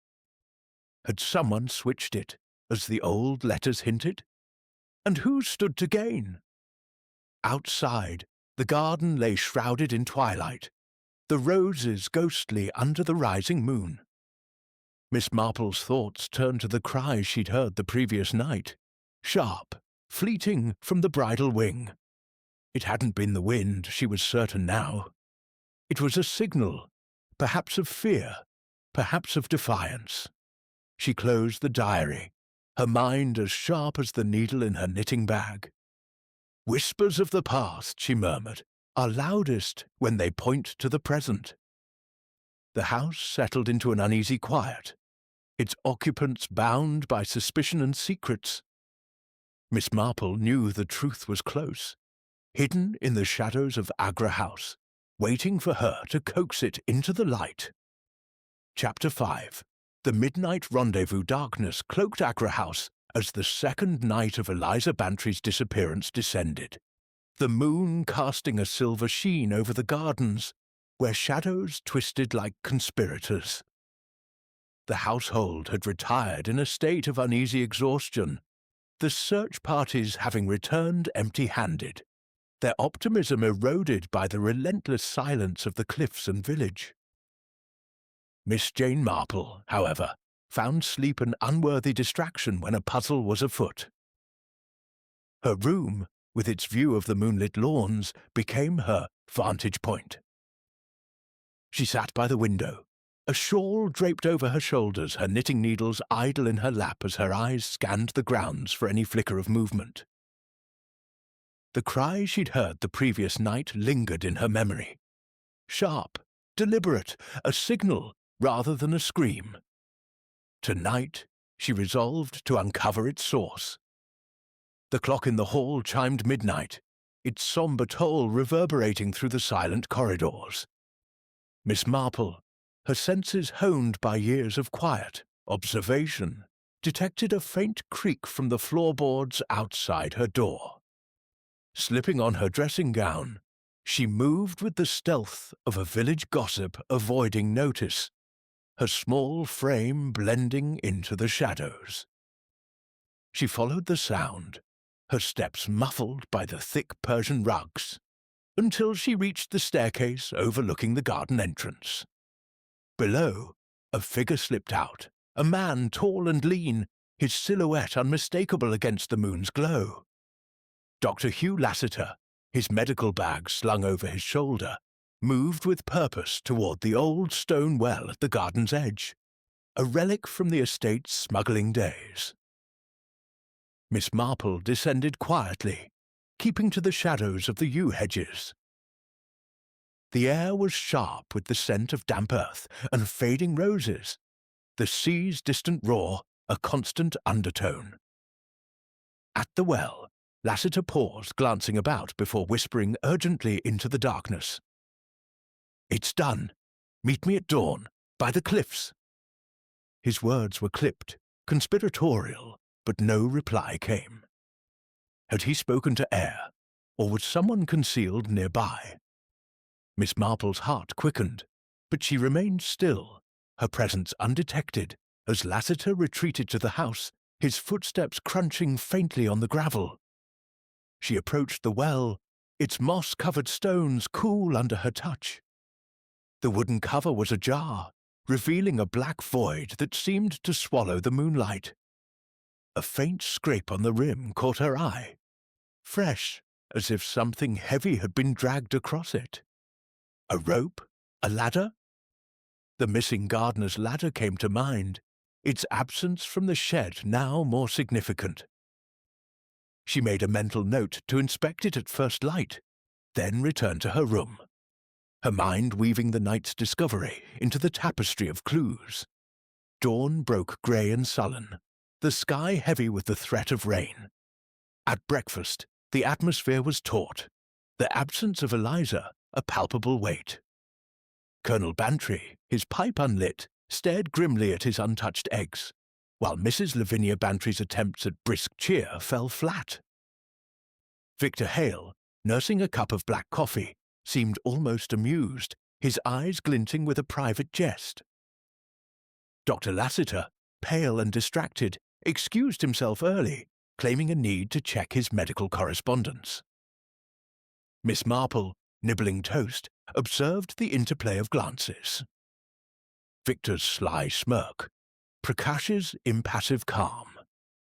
A: Had someone switched it, as the old letters hinted? And who stood to gain? Outside, the garden lay shrouded in twilight, the roses ghostly under the rising moon. Miss Marple's thoughts turned to the cry she'd heard the previous night, sharp, fleeting from the bridal wing. It hadn't been the wind, she was certain now. It was a signal, perhaps of fear, perhaps of defiance. She closed the diary, her mind as sharp as the needle in her knitting bag. "Whispers of the past," she murmured, "are loudest when they point to the present." The house settled into an uneasy quiet, its occupants bound by suspicion and secrets. Miss Marple knew the truth was close, hidden in the shadows of Agra House, waiting for her to coax it into the light. Chapter 5. The midnight rendezvous darkness cloaked Agra House as the second night of Eliza Bantry's disappearance descended, the moon casting a silver sheen over the gardens, where shadows twisted like conspirators. The household had retired in a state of uneasy exhaustion, the search parties having returned empty-handed, their optimism eroded by the relentless silence of the cliffs and village. Miss Jane Marple, however, found sleep an unworthy distraction when a puzzle was afoot. Her room, with its view of the moonlit lawns, became her vantage point. She sat by the window, a shawl draped over her shoulders, her knitting needles idle in her lap as her eyes scanned the grounds for any flicker of movement. The cry she'd heard the previous night lingered in her memory. Sharp, deliberate, a signal rather than a scream. Tonight, she resolved to uncover its source. The clock in the hall chimed midnight, its sombre toll reverberating through the silent corridors. Miss Marple, her senses honed by years of quiet observation, detected a faint creak from the floorboards outside her door. Slipping on her dressing gown, she moved with the stealth of a village gossip avoiding notice, her small frame blending into the shadows. She followed the sound, her steps muffled by the thick Persian rugs, until she reached the staircase overlooking the garden entrance. Below, a figure slipped out, a man tall and lean, his silhouette unmistakable against the moon's glow. Dr. Hugh Lassiter, his medical bag slung over his shoulder, moved with purpose toward the old stone well at the garden's edge, a relic from the estate's smuggling days. Miss Marple descended quietly, keeping to the shadows of the yew hedges. The air was sharp with the scent of damp earth and fading roses, the sea's distant roar a constant undertone. At the well, Lassiter paused, glancing about before whispering urgently into the darkness. "It's done. Meet me at dawn, by the cliffs." His words were clipped, conspiratorial, but no reply came. Had he spoken to air, or was someone concealed nearby? Miss Marple's heart quickened, but she remained still, her presence undetected, as Lassiter retreated to the house, his footsteps crunching faintly on the gravel. She approached the well, its moss-covered stones cool under her touch. The wooden cover was ajar, revealing a black void that seemed to swallow the moonlight. A faint scrape on the rim caught her eye, fresh, as if something heavy had been dragged across it. A rope? A ladder? The missing gardener's ladder came to mind, its absence from the shed now more significant. She made a mental note to inspect it at first light, then returned to her room, her mind weaving the night's discovery into the tapestry of clues. Dawn broke grey and sullen, the sky heavy with the threat of rain. At breakfast, the atmosphere was taut, the absence of Eliza a palpable weight. Colonel Bantry, his pipe unlit, stared grimly at his untouched eggs, while Mrs. Lavinia Bantry's attempts at brisk cheer fell flat. Victor Hale, nursing a cup of black coffee, seemed almost amused, his eyes glinting with a private jest. Dr. Lassiter, pale and distracted, excused himself early, claiming a need to check his medical correspondence. Miss Marple, nibbling toast, observed the interplay of glances. Victor's sly smirk, Prakash's impassive calm,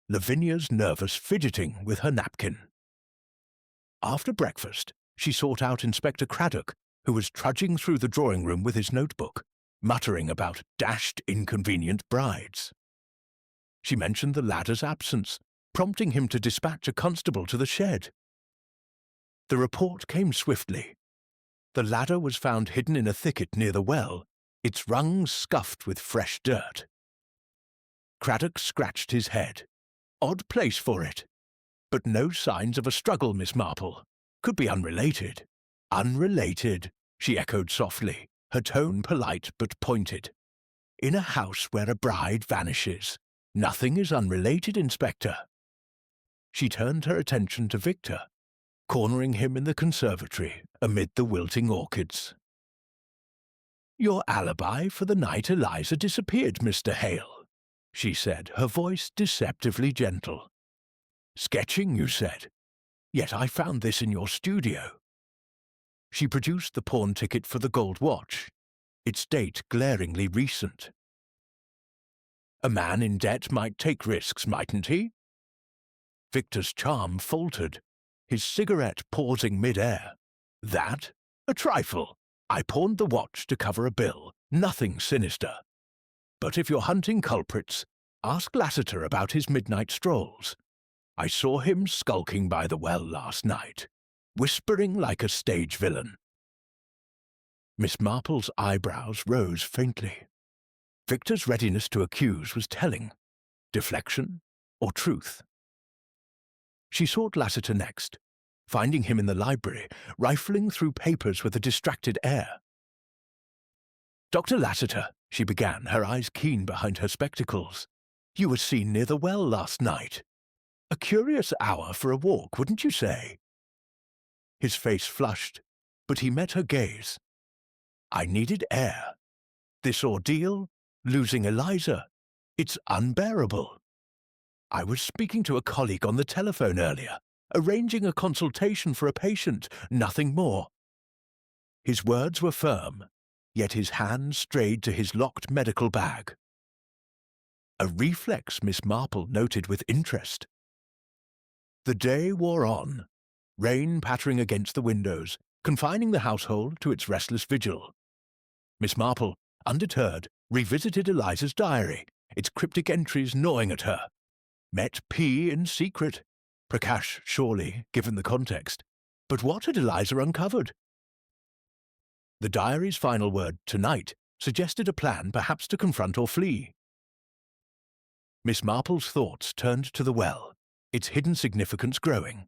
A: Lavinia's nervous fidgeting with her napkin. After breakfast, she sought out Inspector Craddock, who was trudging through the drawing room with his notebook, muttering about dashed inconvenient brides. She mentioned the ladder's absence, prompting him to dispatch a constable to the shed. The report came swiftly. The ladder was found hidden in a thicket near the well, its rungs scuffed with fresh dirt. Craddock scratched his head. Odd place for it. But no signs of a struggle, Miss Marple. Could be unrelated. Unrelated. she echoed softly, her tone polite but pointed. In a house where a bride vanishes, nothing is unrelated, Inspector. She turned her attention to Victor, cornering him in the conservatory amid the wilting orchids. Your alibi for the night Eliza disappeared, Mr. Hale, she said, her voice deceptively gentle. Sketching, you said. Yet I found this in your studio. She produced the pawn ticket for the gold watch, its date glaringly recent. A man in debt might take risks, mightn't he? Victor's charm faltered, his cigarette pausing mid-air. That? A trifle. I pawned the watch to cover a bill, nothing sinister. But if you're hunting culprits, ask Lassiter about his midnight strolls. I saw him skulking by the well last night, whispering like a stage villain. Miss Marple's eyebrows rose faintly. Victor's readiness to accuse was telling. Deflection or truth? She sought Lassiter next, finding him in the library, rifling through papers with a distracted air. Dr. Lassiter, she began, her eyes keen behind her spectacles. You were seen near the well last night. A curious hour for a walk, wouldn't you say? His face flushed, but he met her gaze. I needed air. This ordeal, losing Eliza, it's unbearable. I was speaking to a colleague on the telephone earlier, arranging a consultation for a patient, nothing more. His words were firm, yet his hand strayed to his locked medical bag. A reflex Miss Marple noted with interest. The day wore on, rain pattering against the windows, confining the household to its restless vigil. Miss Marple, undeterred, revisited Eliza's diary, its cryptic entries gnawing at her. Met P in secret. Prakash, surely, given the context. But what had Eliza uncovered? The diary's final word, tonight, suggested a plan perhaps to confront or flee. Miss Marple's thoughts turned to the well, its hidden significance growing.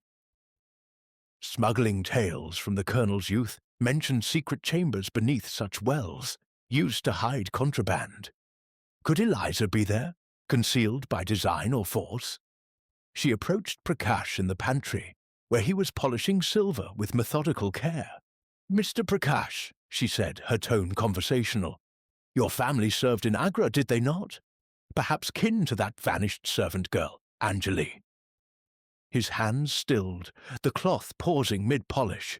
A: Smuggling tales from the Colonel's youth mentioned secret chambers beneath such wells, used to hide contraband. Could Eliza be there, concealed by design or force? She approached Prakash in the pantry, where he was polishing silver with methodical care. Mr. Prakash, she said, her tone conversational. Your family served in Agra, did they not? Perhaps kin to that vanished servant girl, Anjali. His hands stilled, the cloth pausing mid-polish.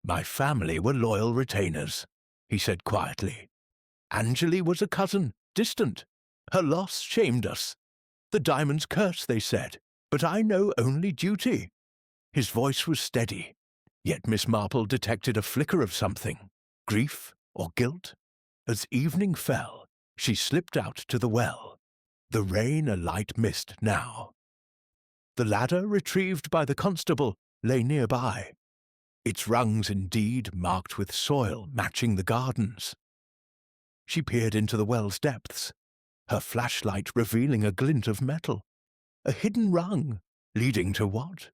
A: My family were loyal retainers, he said quietly. Anjali was a cousin, distant. Her loss shamed us. The diamond's curse, they said, but I know only duty. His voice was steady, yet Miss Marple detected a flicker of something, grief or guilt. As evening fell, she slipped out to the well, the rain a light mist now. The ladder, retrieved by the constable, lay nearby, its rungs indeed marked with soil matching the gardens. She peered into the well's depths, her flashlight revealing a glint of metal, a hidden rung, leading to what?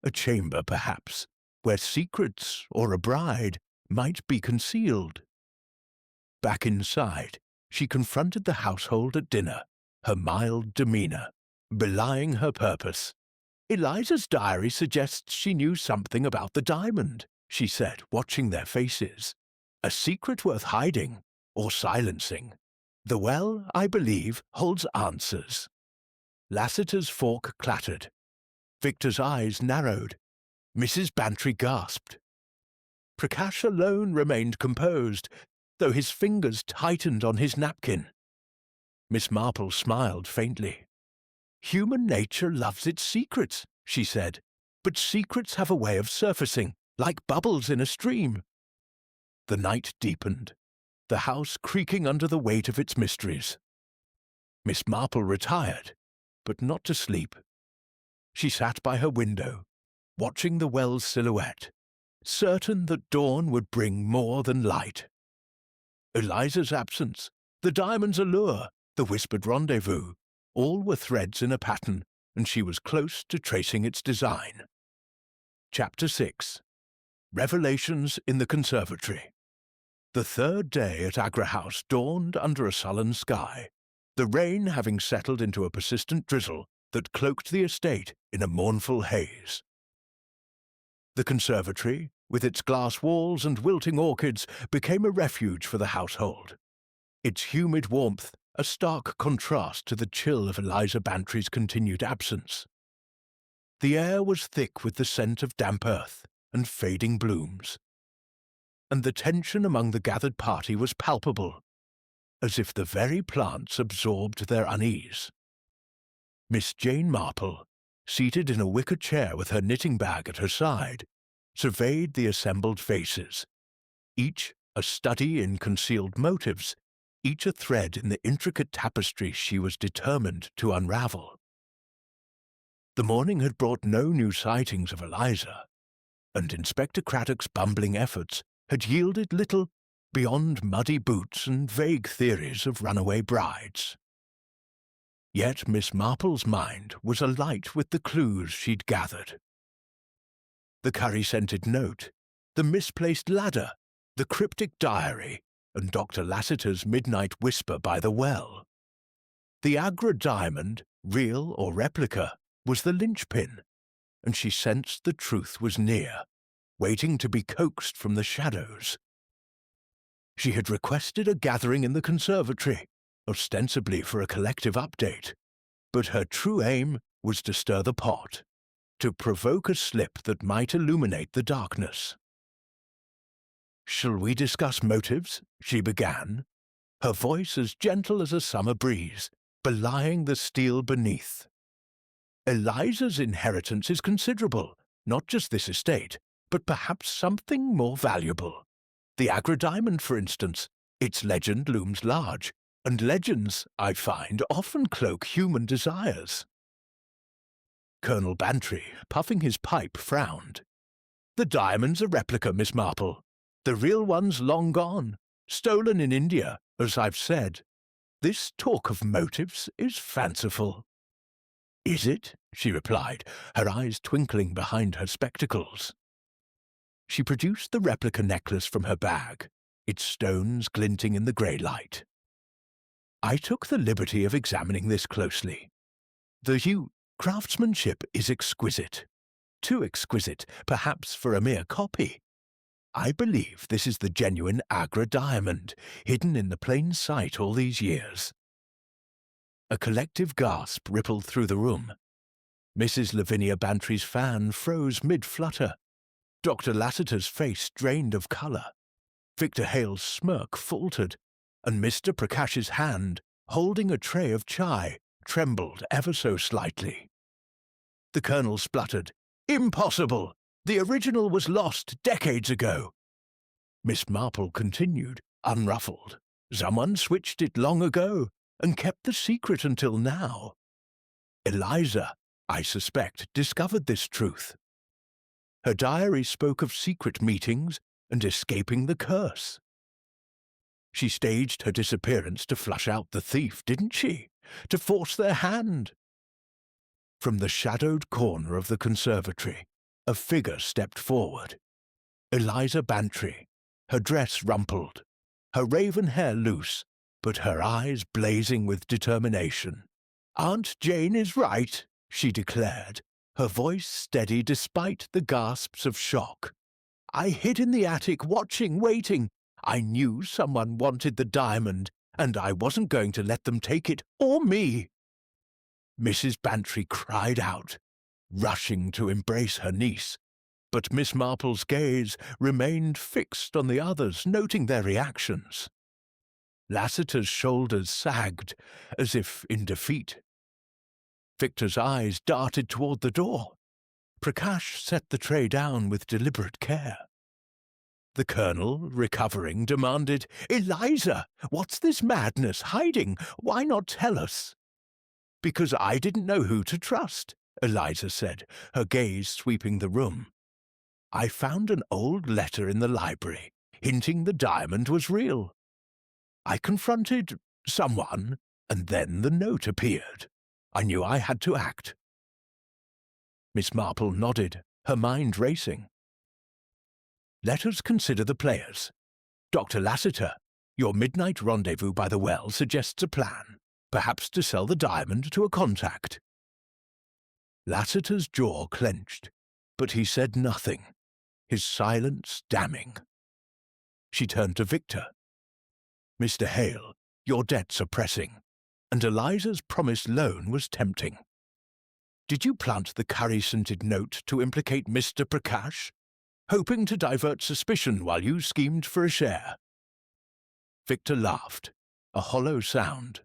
A: A chamber, perhaps, where secrets or a bride might be concealed. Back inside, she confronted the household at dinner, her mild demeanor belying her purpose. Eliza's diary suggests she knew something about the diamond, she said, watching their faces. A secret worth hiding or silencing. The well, I believe, holds answers. Lassiter's fork clattered. Victor's eyes narrowed. Mrs. Bantry gasped. Prakash alone remained composed, though his fingers tightened on his napkin. Miss Marple smiled faintly. Human nature loves its secrets, she said, but secrets have a way of surfacing, like bubbles in a stream. The night deepened, the house creaking under the weight of its mysteries. Miss Marple retired, but not to sleep. She sat by her window, watching the well's silhouette, certain that dawn would bring more than light. Eliza's absence, the diamond's allure, the whispered rendezvous, all were threads in a pattern, and she was close to tracing its design. Chapter 6. Revelations in the Conservatory. The third day at Agra House dawned under a sullen sky, the rain having settled into a persistent drizzle that cloaked the estate in a mournful haze. The conservatory, with its glass walls and wilting orchids, became a refuge for the household, its humid warmth a stark contrast to the chill of Eliza Bantry's continued absence. The air was thick with the scent of damp earth and fading blooms, and the tension among the gathered party was palpable, as if the very plants absorbed their unease. Miss Jane Marple, seated in a wicker chair with her knitting bag at her side, surveyed the assembled faces, each a study in concealed motives, each a thread in the intricate tapestry she was determined to unravel. The morning had brought no new sightings of Eliza, and Inspector Craddock's bumbling efforts had yielded little beyond muddy boots and vague theories of runaway brides. Yet Miss Marple's mind was alight with the clues she'd gathered. The curry-scented note, the misplaced ladder, the cryptic diary, and Dr. Lassiter's midnight whisper by the well. The Agra diamond, real or replica, was the linchpin, and she sensed the truth was near, waiting to be coaxed from the shadows. She had requested a gathering in the conservatory, ostensibly for a collective update, but her true aim was to stir the pot, to provoke a slip that might illuminate the darkness. "Shall we discuss motives?" she began, her voice as gentle as a summer breeze, belying the steel beneath. "Eliza's inheritance is considerable, not just this estate, but perhaps something more valuable. The Agra diamond, for instance. Its legend looms large, and legends, I find, often cloak human desires." Colonel Bantry, puffing his pipe, frowned. "The diamond's a replica, Miss Marple. The real one's long gone, stolen in India, as I've said. This talk of motives is fanciful." "Is it?" she replied, her eyes twinkling behind her spectacles. She produced the replica necklace from her bag, its stones glinting in the grey light. "I took the liberty of examining this closely. The craftsmanship is exquisite. Too exquisite, perhaps, for a mere copy. I believe this is the genuine Agra diamond, hidden in the plain sight all these years." A collective gasp rippled through the room. Mrs. Lavinia Bantry's fan froze mid-flutter. Dr. Lassiter's face drained of colour. Victor Hale's smirk faltered, and Mr. Prakash's hand, holding a tray of chai, trembled ever so slightly. The colonel spluttered, "Impossible! The original was lost decades ago." Miss Marple continued, unruffled. "Someone switched it long ago, and kept the secret until now. Eliza, I suspect, discovered this truth. Her diary spoke of secret meetings and escaping the curse. She staged her disappearance to flush out the thief, didn't she? To force their hand." From the shadowed corner of the conservatory, a figure stepped forward. Eliza Bantry, her dress rumpled, her raven hair loose, but her eyes blazing with determination. "Aunt Jane is right," she declared, her voice steady despite the gasps of shock. "I hid in the attic, watching, waiting. I knew someone wanted the diamond, and I wasn't going to let them take it, or me." Mrs. Bantry cried out, rushing to embrace her niece, but Miss Marple's gaze remained fixed on the others, noting their reactions. Lassiter's shoulders sagged, as if in defeat. Victor's eyes darted toward the door. Prakash set the tray down with deliberate care. The colonel, recovering, demanded, "Eliza, what's this madness? Hiding? Why not tell us?" "Because I didn't know who to trust," Eliza said, her gaze sweeping the room. "I found an old letter in the library, hinting the diamond was real. I confronted someone, and then the note appeared. I knew I had to act." Miss Marple nodded, her mind racing. Let us consider the players. Dr. Lassiter, your midnight rendezvous by the well suggests a plan, perhaps to sell the diamond to a contact. Lassiter's jaw clenched, but he said nothing, his silence damning. She turned to Victor. Mr. Hale, your debts are pressing, and Eliza's promised loan was tempting. Did you plant the curry-scented note to implicate Mr. Prakash, hoping to divert suspicion while you schemed for a share? Victor laughed, a hollow sound.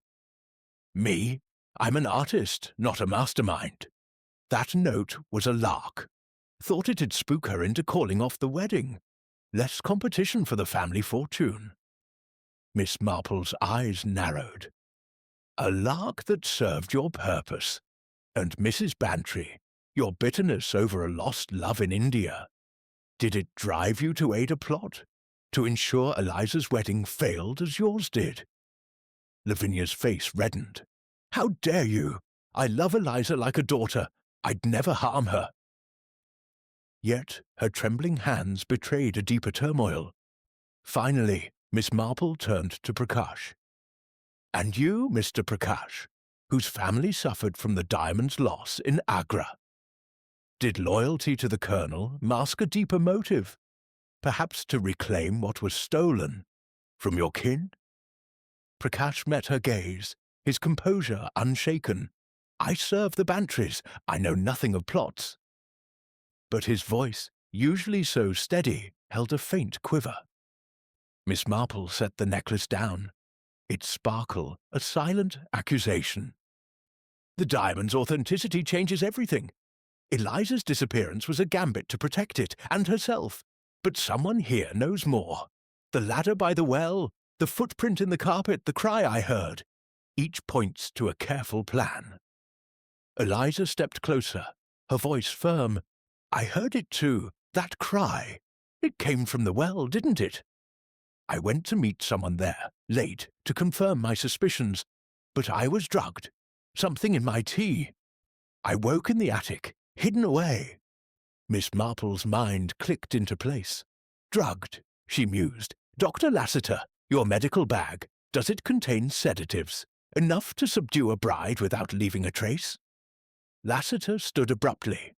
A: Me? I'm an artist, not a mastermind. That note was a lark. Thought it'd spook her into calling off the wedding. Less competition for the family fortune. Miss Marple's eyes narrowed. A lark that served your purpose. And Mrs. Bantry, your bitterness over a lost love in India. Did it drive you to aid a plot? To ensure Eliza's wedding failed as yours did? Lavinia's face reddened. How dare you? I love Eliza like a daughter. I'd never harm her. Yet her trembling hands betrayed a deeper turmoil. Finally, Miss Marple turned to Prakash. And you, Mr. Prakash, whose family suffered from the diamond's loss in Agra. Did loyalty to the colonel mask a deeper motive? Perhaps to reclaim what was stolen from your kin? Prakash met her gaze, his composure unshaken. I serve the Bantrys. I know nothing of plots. But his voice, usually so steady, held a faint quiver. Miss Marple set the necklace down, its sparkle a silent accusation. The diamond's authenticity changes everything. Eliza's disappearance was a gambit to protect it and herself. But someone here knows more. The ladder by the well, the footprint in the carpet, the cry I heard. Each points to a careful plan. Eliza stepped closer, her voice firm. I heard it too, that cry. It came from the well, didn't it? I went to meet someone there, late, to confirm my suspicions, but I was drugged. Something in my tea. I woke in the attic, hidden away. Miss Marple's mind clicked into place. Drugged, she mused. Dr. Lassiter, your medical bag, does it contain sedatives? Enough to subdue a bride without leaving a trace? Lassiter stood abruptly.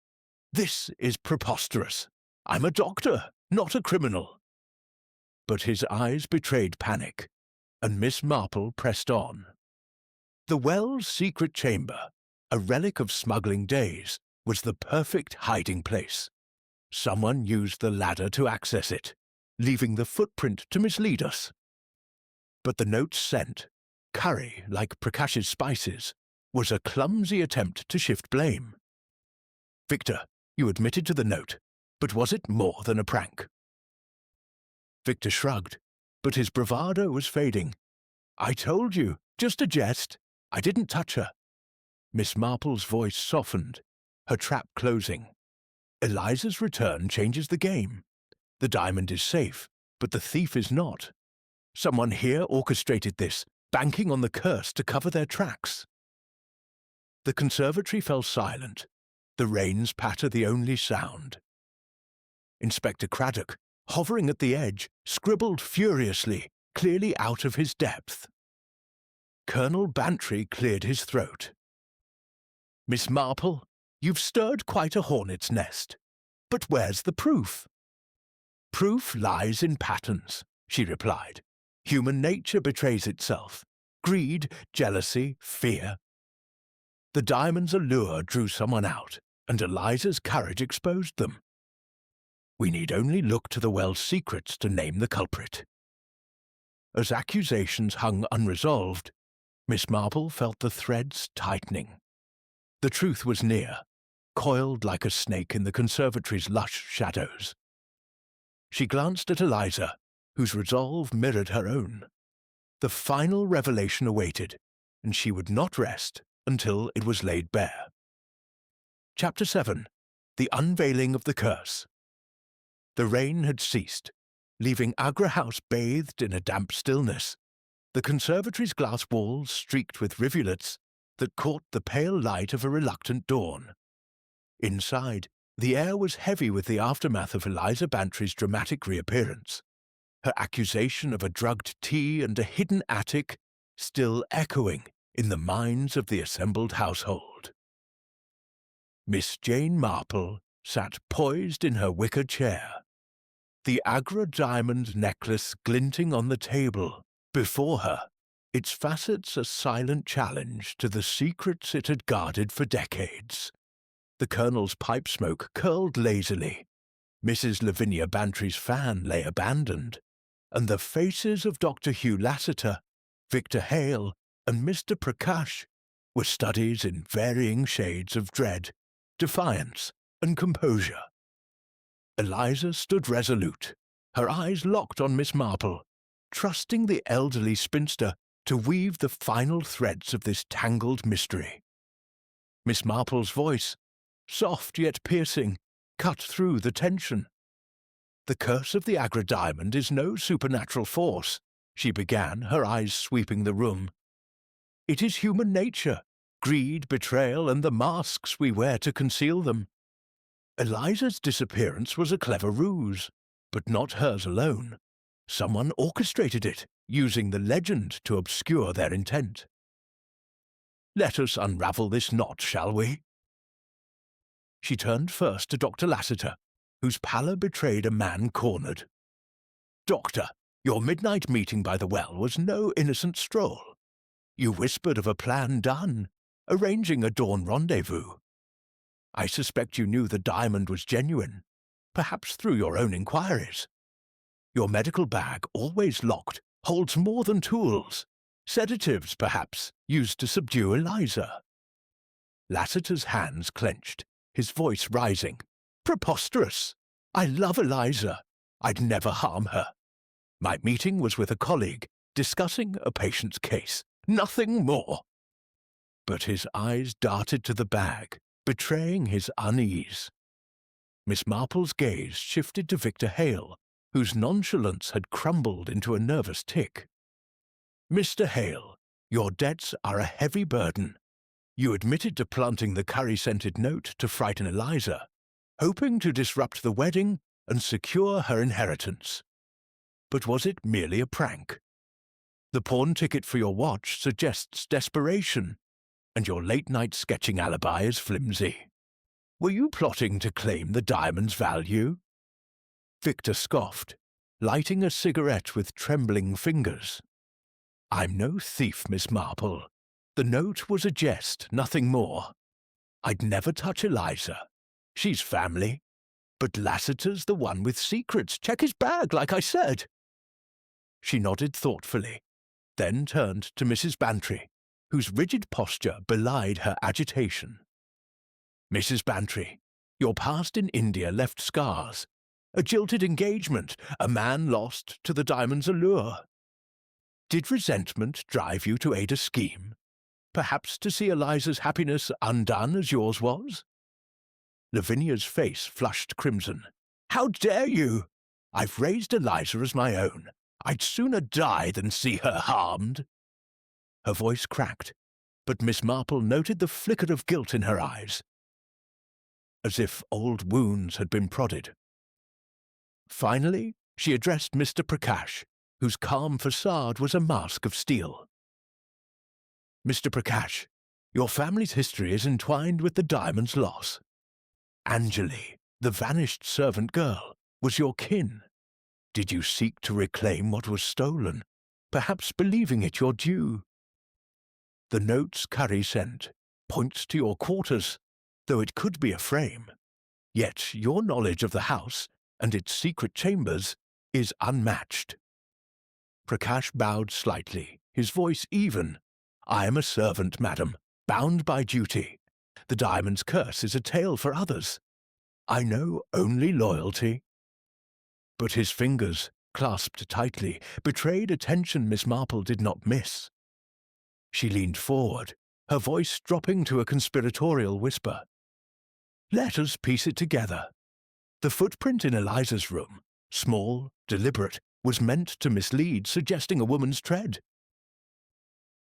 A: This is preposterous. I'm a doctor, not a criminal. But his eyes betrayed panic, and Miss Marple pressed on. The well's secret chamber, a relic of smuggling days, was the perfect hiding place. Someone used the ladder to access it, leaving the footprint to mislead us. But the note sent, curry like Prakash's spices, was a clumsy attempt to shift blame. Victor, you admitted to the note, but was it more than a prank? Victor shrugged, but his bravado was fading. I told you, just a jest. I didn't touch her. Miss Marple's voice softened, her trap closing. Eliza's return changes the game. The diamond is safe, but the thief is not. Someone here orchestrated this, banking on the curse to cover their tracks. The conservatory fell silent, the rain's patter the only sound. Inspector Craddock, hovering at the edge, scribbled furiously, clearly out of his depth. Colonel Bantry cleared his throat. Miss Marple, you've stirred quite a hornet's nest. But where's the proof? Proof lies in patterns, she replied. Human nature betrays itself. Greed, jealousy, fear. The diamond's allure drew someone out, and Eliza's courage exposed them. We need only look to the well's secrets to name the culprit. As accusations hung unresolved, Miss Marple felt the threads tightening. The truth was near, coiled like a snake in the conservatory's lush shadows. She glanced at Eliza, whose resolve mirrored her own. The final revelation awaited, and she would not rest until it was laid bare. Chapter 7. The Unveiling of the Curse. The rain had ceased, leaving Agra House bathed in a damp stillness, the conservatory's glass walls streaked with rivulets that caught the pale light of a reluctant dawn. Inside, The air was heavy with the aftermath of Eliza Bantry's dramatic reappearance, her accusation of a drugged tea and a hidden attic still echoing in the minds of the assembled household. Miss Jane Marple sat poised in her wicker chair, the Agra diamond necklace glinting on the table before her, its facets a silent challenge to the secrets it had guarded for decades. The Colonel's pipe smoke curled lazily, Mrs. Lavinia Bantry's fan lay abandoned, and the faces of Dr. Hugh Lassiter, Victor Hale, and Mr. Prakash were studies in varying shades of dread, defiance, and composure. Eliza stood resolute, her eyes locked on Miss Marple, trusting the elderly spinster to weave the final threads of this tangled mystery. Miss Marple's voice, soft yet piercing, cut through the tension. "The curse of the Agra diamond is no supernatural force," she began, her eyes sweeping the room. "It is human nature, greed, betrayal, and the masks we wear to conceal them. Eliza's disappearance was a clever ruse, but not hers alone. Someone orchestrated it, using the legend to obscure their intent. Let us unravel this knot, shall we?" She turned first to Dr. Lassiter, whose pallor betrayed a man cornered. "Doctor, your midnight meeting by the well was no innocent stroll. You whispered of a plan done, arranging a dawn rendezvous. I suspect you knew the diamond was genuine, perhaps through your own inquiries. Your medical bag, always locked, holds more than tools. Sedatives, perhaps, used to subdue Eliza." Lassiter's hands clenched, his voice rising. "Preposterous! I love Eliza. I'd never harm her. My meeting was with a colleague, discussing a patient's case. Nothing more." But his eyes darted to the bag, betraying his unease. Miss Marple's gaze shifted to Victor Hale, whose nonchalance had crumbled into a nervous tic. "Mr. Hale, your debts are a heavy burden. You admitted to planting the curry-scented note to frighten Eliza, hoping to disrupt the wedding and secure her inheritance. But was it merely a prank? The pawn ticket for your watch suggests desperation, and your late-night sketching alibi is flimsy. Were you plotting to claim the diamond's value?" Victor scoffed, lighting a cigarette with trembling fingers. "I'm no thief, Miss Marple. The note was a jest, nothing more. I'd never touch Eliza. She's family. But Lassiter's the one with secrets. Check his bag, like I said." She nodded thoughtfully, then turned to Mrs. Bantry, whose rigid posture belied her agitation. "Mrs. Bantry, your past in India left scars. A jilted engagement, a man lost to the diamond's allure. Did resentment drive you to aid a scheme? Perhaps to see Eliza's happiness undone as yours was?" Lavinia's face flushed crimson. "How dare you? I've raised Eliza as my own. I'd sooner die than see her harmed." Her voice cracked, but Miss Marple noted the flicker of guilt in her eyes, as if old wounds had been prodded. Finally, she addressed Mr. Prakash, whose calm facade was a mask of steel. "Mr. Prakash, your family's history is entwined with the diamond's loss. Anjali, the vanished servant girl, was your kin. Did you seek to reclaim what was stolen, perhaps believing it your due? The note's curry scent points to your quarters, though it could be a frame. Yet your knowledge of the house and its secret chambers is unmatched." Prakash bowed slightly, his voice even. "I am a servant, madam, bound by duty. The diamond's curse is a tale for others. I know only loyalty." But his fingers, clasped tightly, betrayed a tension Miss Marple did not miss. She leaned forward, her voice dropping to a conspiratorial whisper. "Let us piece it together. The footprint in Eliza's room, small, deliberate, was meant to mislead, suggesting a woman's tread.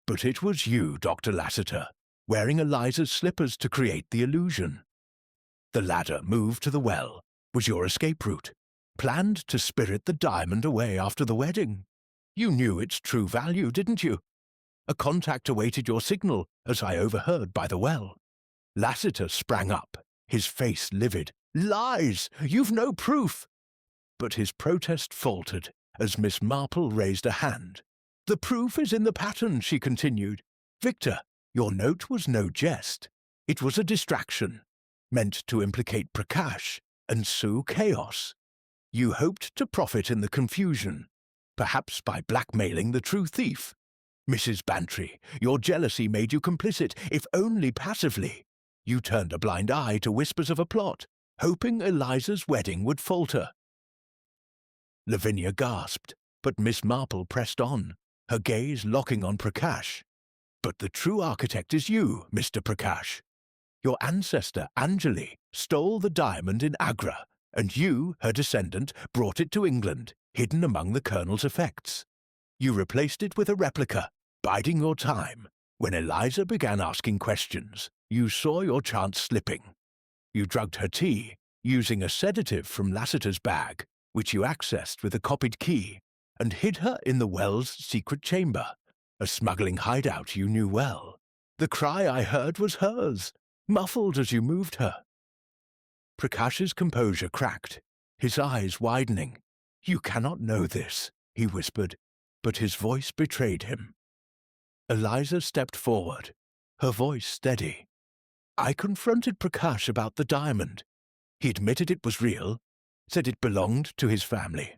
A: But it was you, Dr. Lassiter, wearing Eliza's slippers to create the illusion. The ladder moved to the well was your escape route, planned to spirit the diamond away after the wedding. You knew its true value, didn't you? A contact awaited your signal, as I overheard by the well. Lassiter sprang up, his face livid. Lies! You've no proof! But his protest faltered as Miss Marple raised a hand. The proof is in the pattern, she continued. Victor, your note was no jest. It was a distraction, meant to implicate Prakash and sow chaos. You hoped to profit in the confusion, perhaps by blackmailing the true thief. Mrs. Bantry, your jealousy made you complicit, if only passively. You turned a blind eye to whispers of a plot, hoping Eliza's wedding would falter. Lavinia gasped, but Miss Marple pressed on, her gaze locking on Prakash. But the true architect is you, Mr. Prakash. Your ancestor, Anjali, stole the diamond in Agra, and you, her descendant, brought it to England, hidden among the Colonel's effects. You replaced it with a replica, biding your time. When Eliza began asking questions, you saw your chance slipping. You drugged her tea, using a sedative from Lassiter's bag, which you accessed with a copied key, and hid her in the well's secret chamber, a smuggling hideout you knew well. The cry I heard was hers, muffled as you moved her. Prakash's composure cracked, his eyes widening. You cannot know this, he whispered, but his voice betrayed him. Eliza stepped forward, her voice steady. I confronted Prakash about the diamond. He admitted it was real, said it belonged to his family.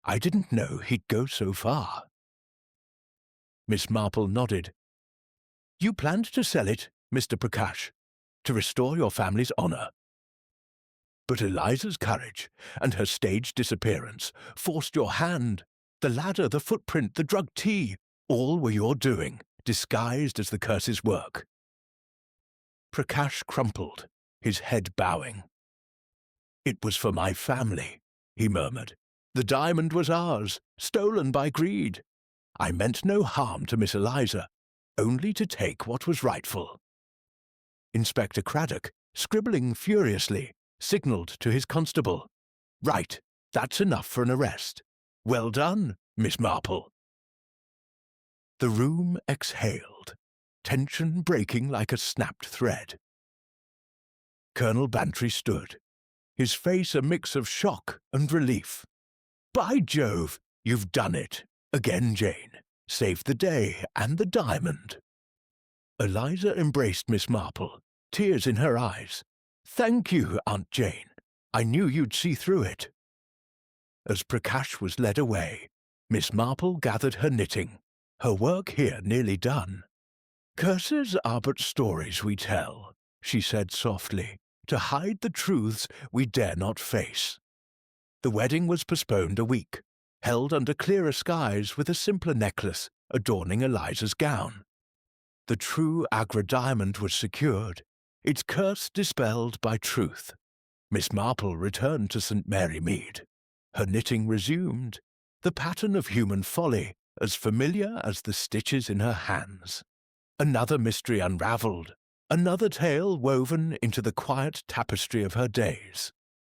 A: I didn't know he'd go so far. Miss Marple nodded. You planned to sell it, Mr. Prakash, to restore your family's honor. But Eliza's courage and her staged disappearance forced your hand. The ladder, the footprint, the drugged tea, all were your doing, disguised as the curse's work. Prakash crumpled, his head bowing. It was for my family, he murmured. The diamond was ours, stolen by greed. I meant no harm to Miss Eliza, only to take what was rightful. Inspector Craddock, scribbling furiously, signalled to his constable. Right, that's enough for an arrest. Well done, Miss Marple. The room exhaled, tension breaking like a snapped thread. Colonel Bantry stood, his face a mix of shock and relief. By Jove, you've done it. Again, Jane. Saved the day and the diamond. Eliza embraced Miss Marple, tears in her eyes. Thank you, Aunt Jane. I knew you'd see through it. As Prakash was led away, Miss Marple gathered her knitting, her work here nearly done. Curses are but stories we tell, she said softly, to hide the truths we dare not face. The wedding was postponed a week, held under clearer skies with a simpler necklace adorning Eliza's gown. The true Agra diamond was secured, its curse dispelled by truth. Miss Marple returned to St. Mary Mead. Her knitting resumed, the pattern of human folly as familiar as the stitches in her hands. Another mystery unravelled, another tale woven into the quiet tapestry of her days.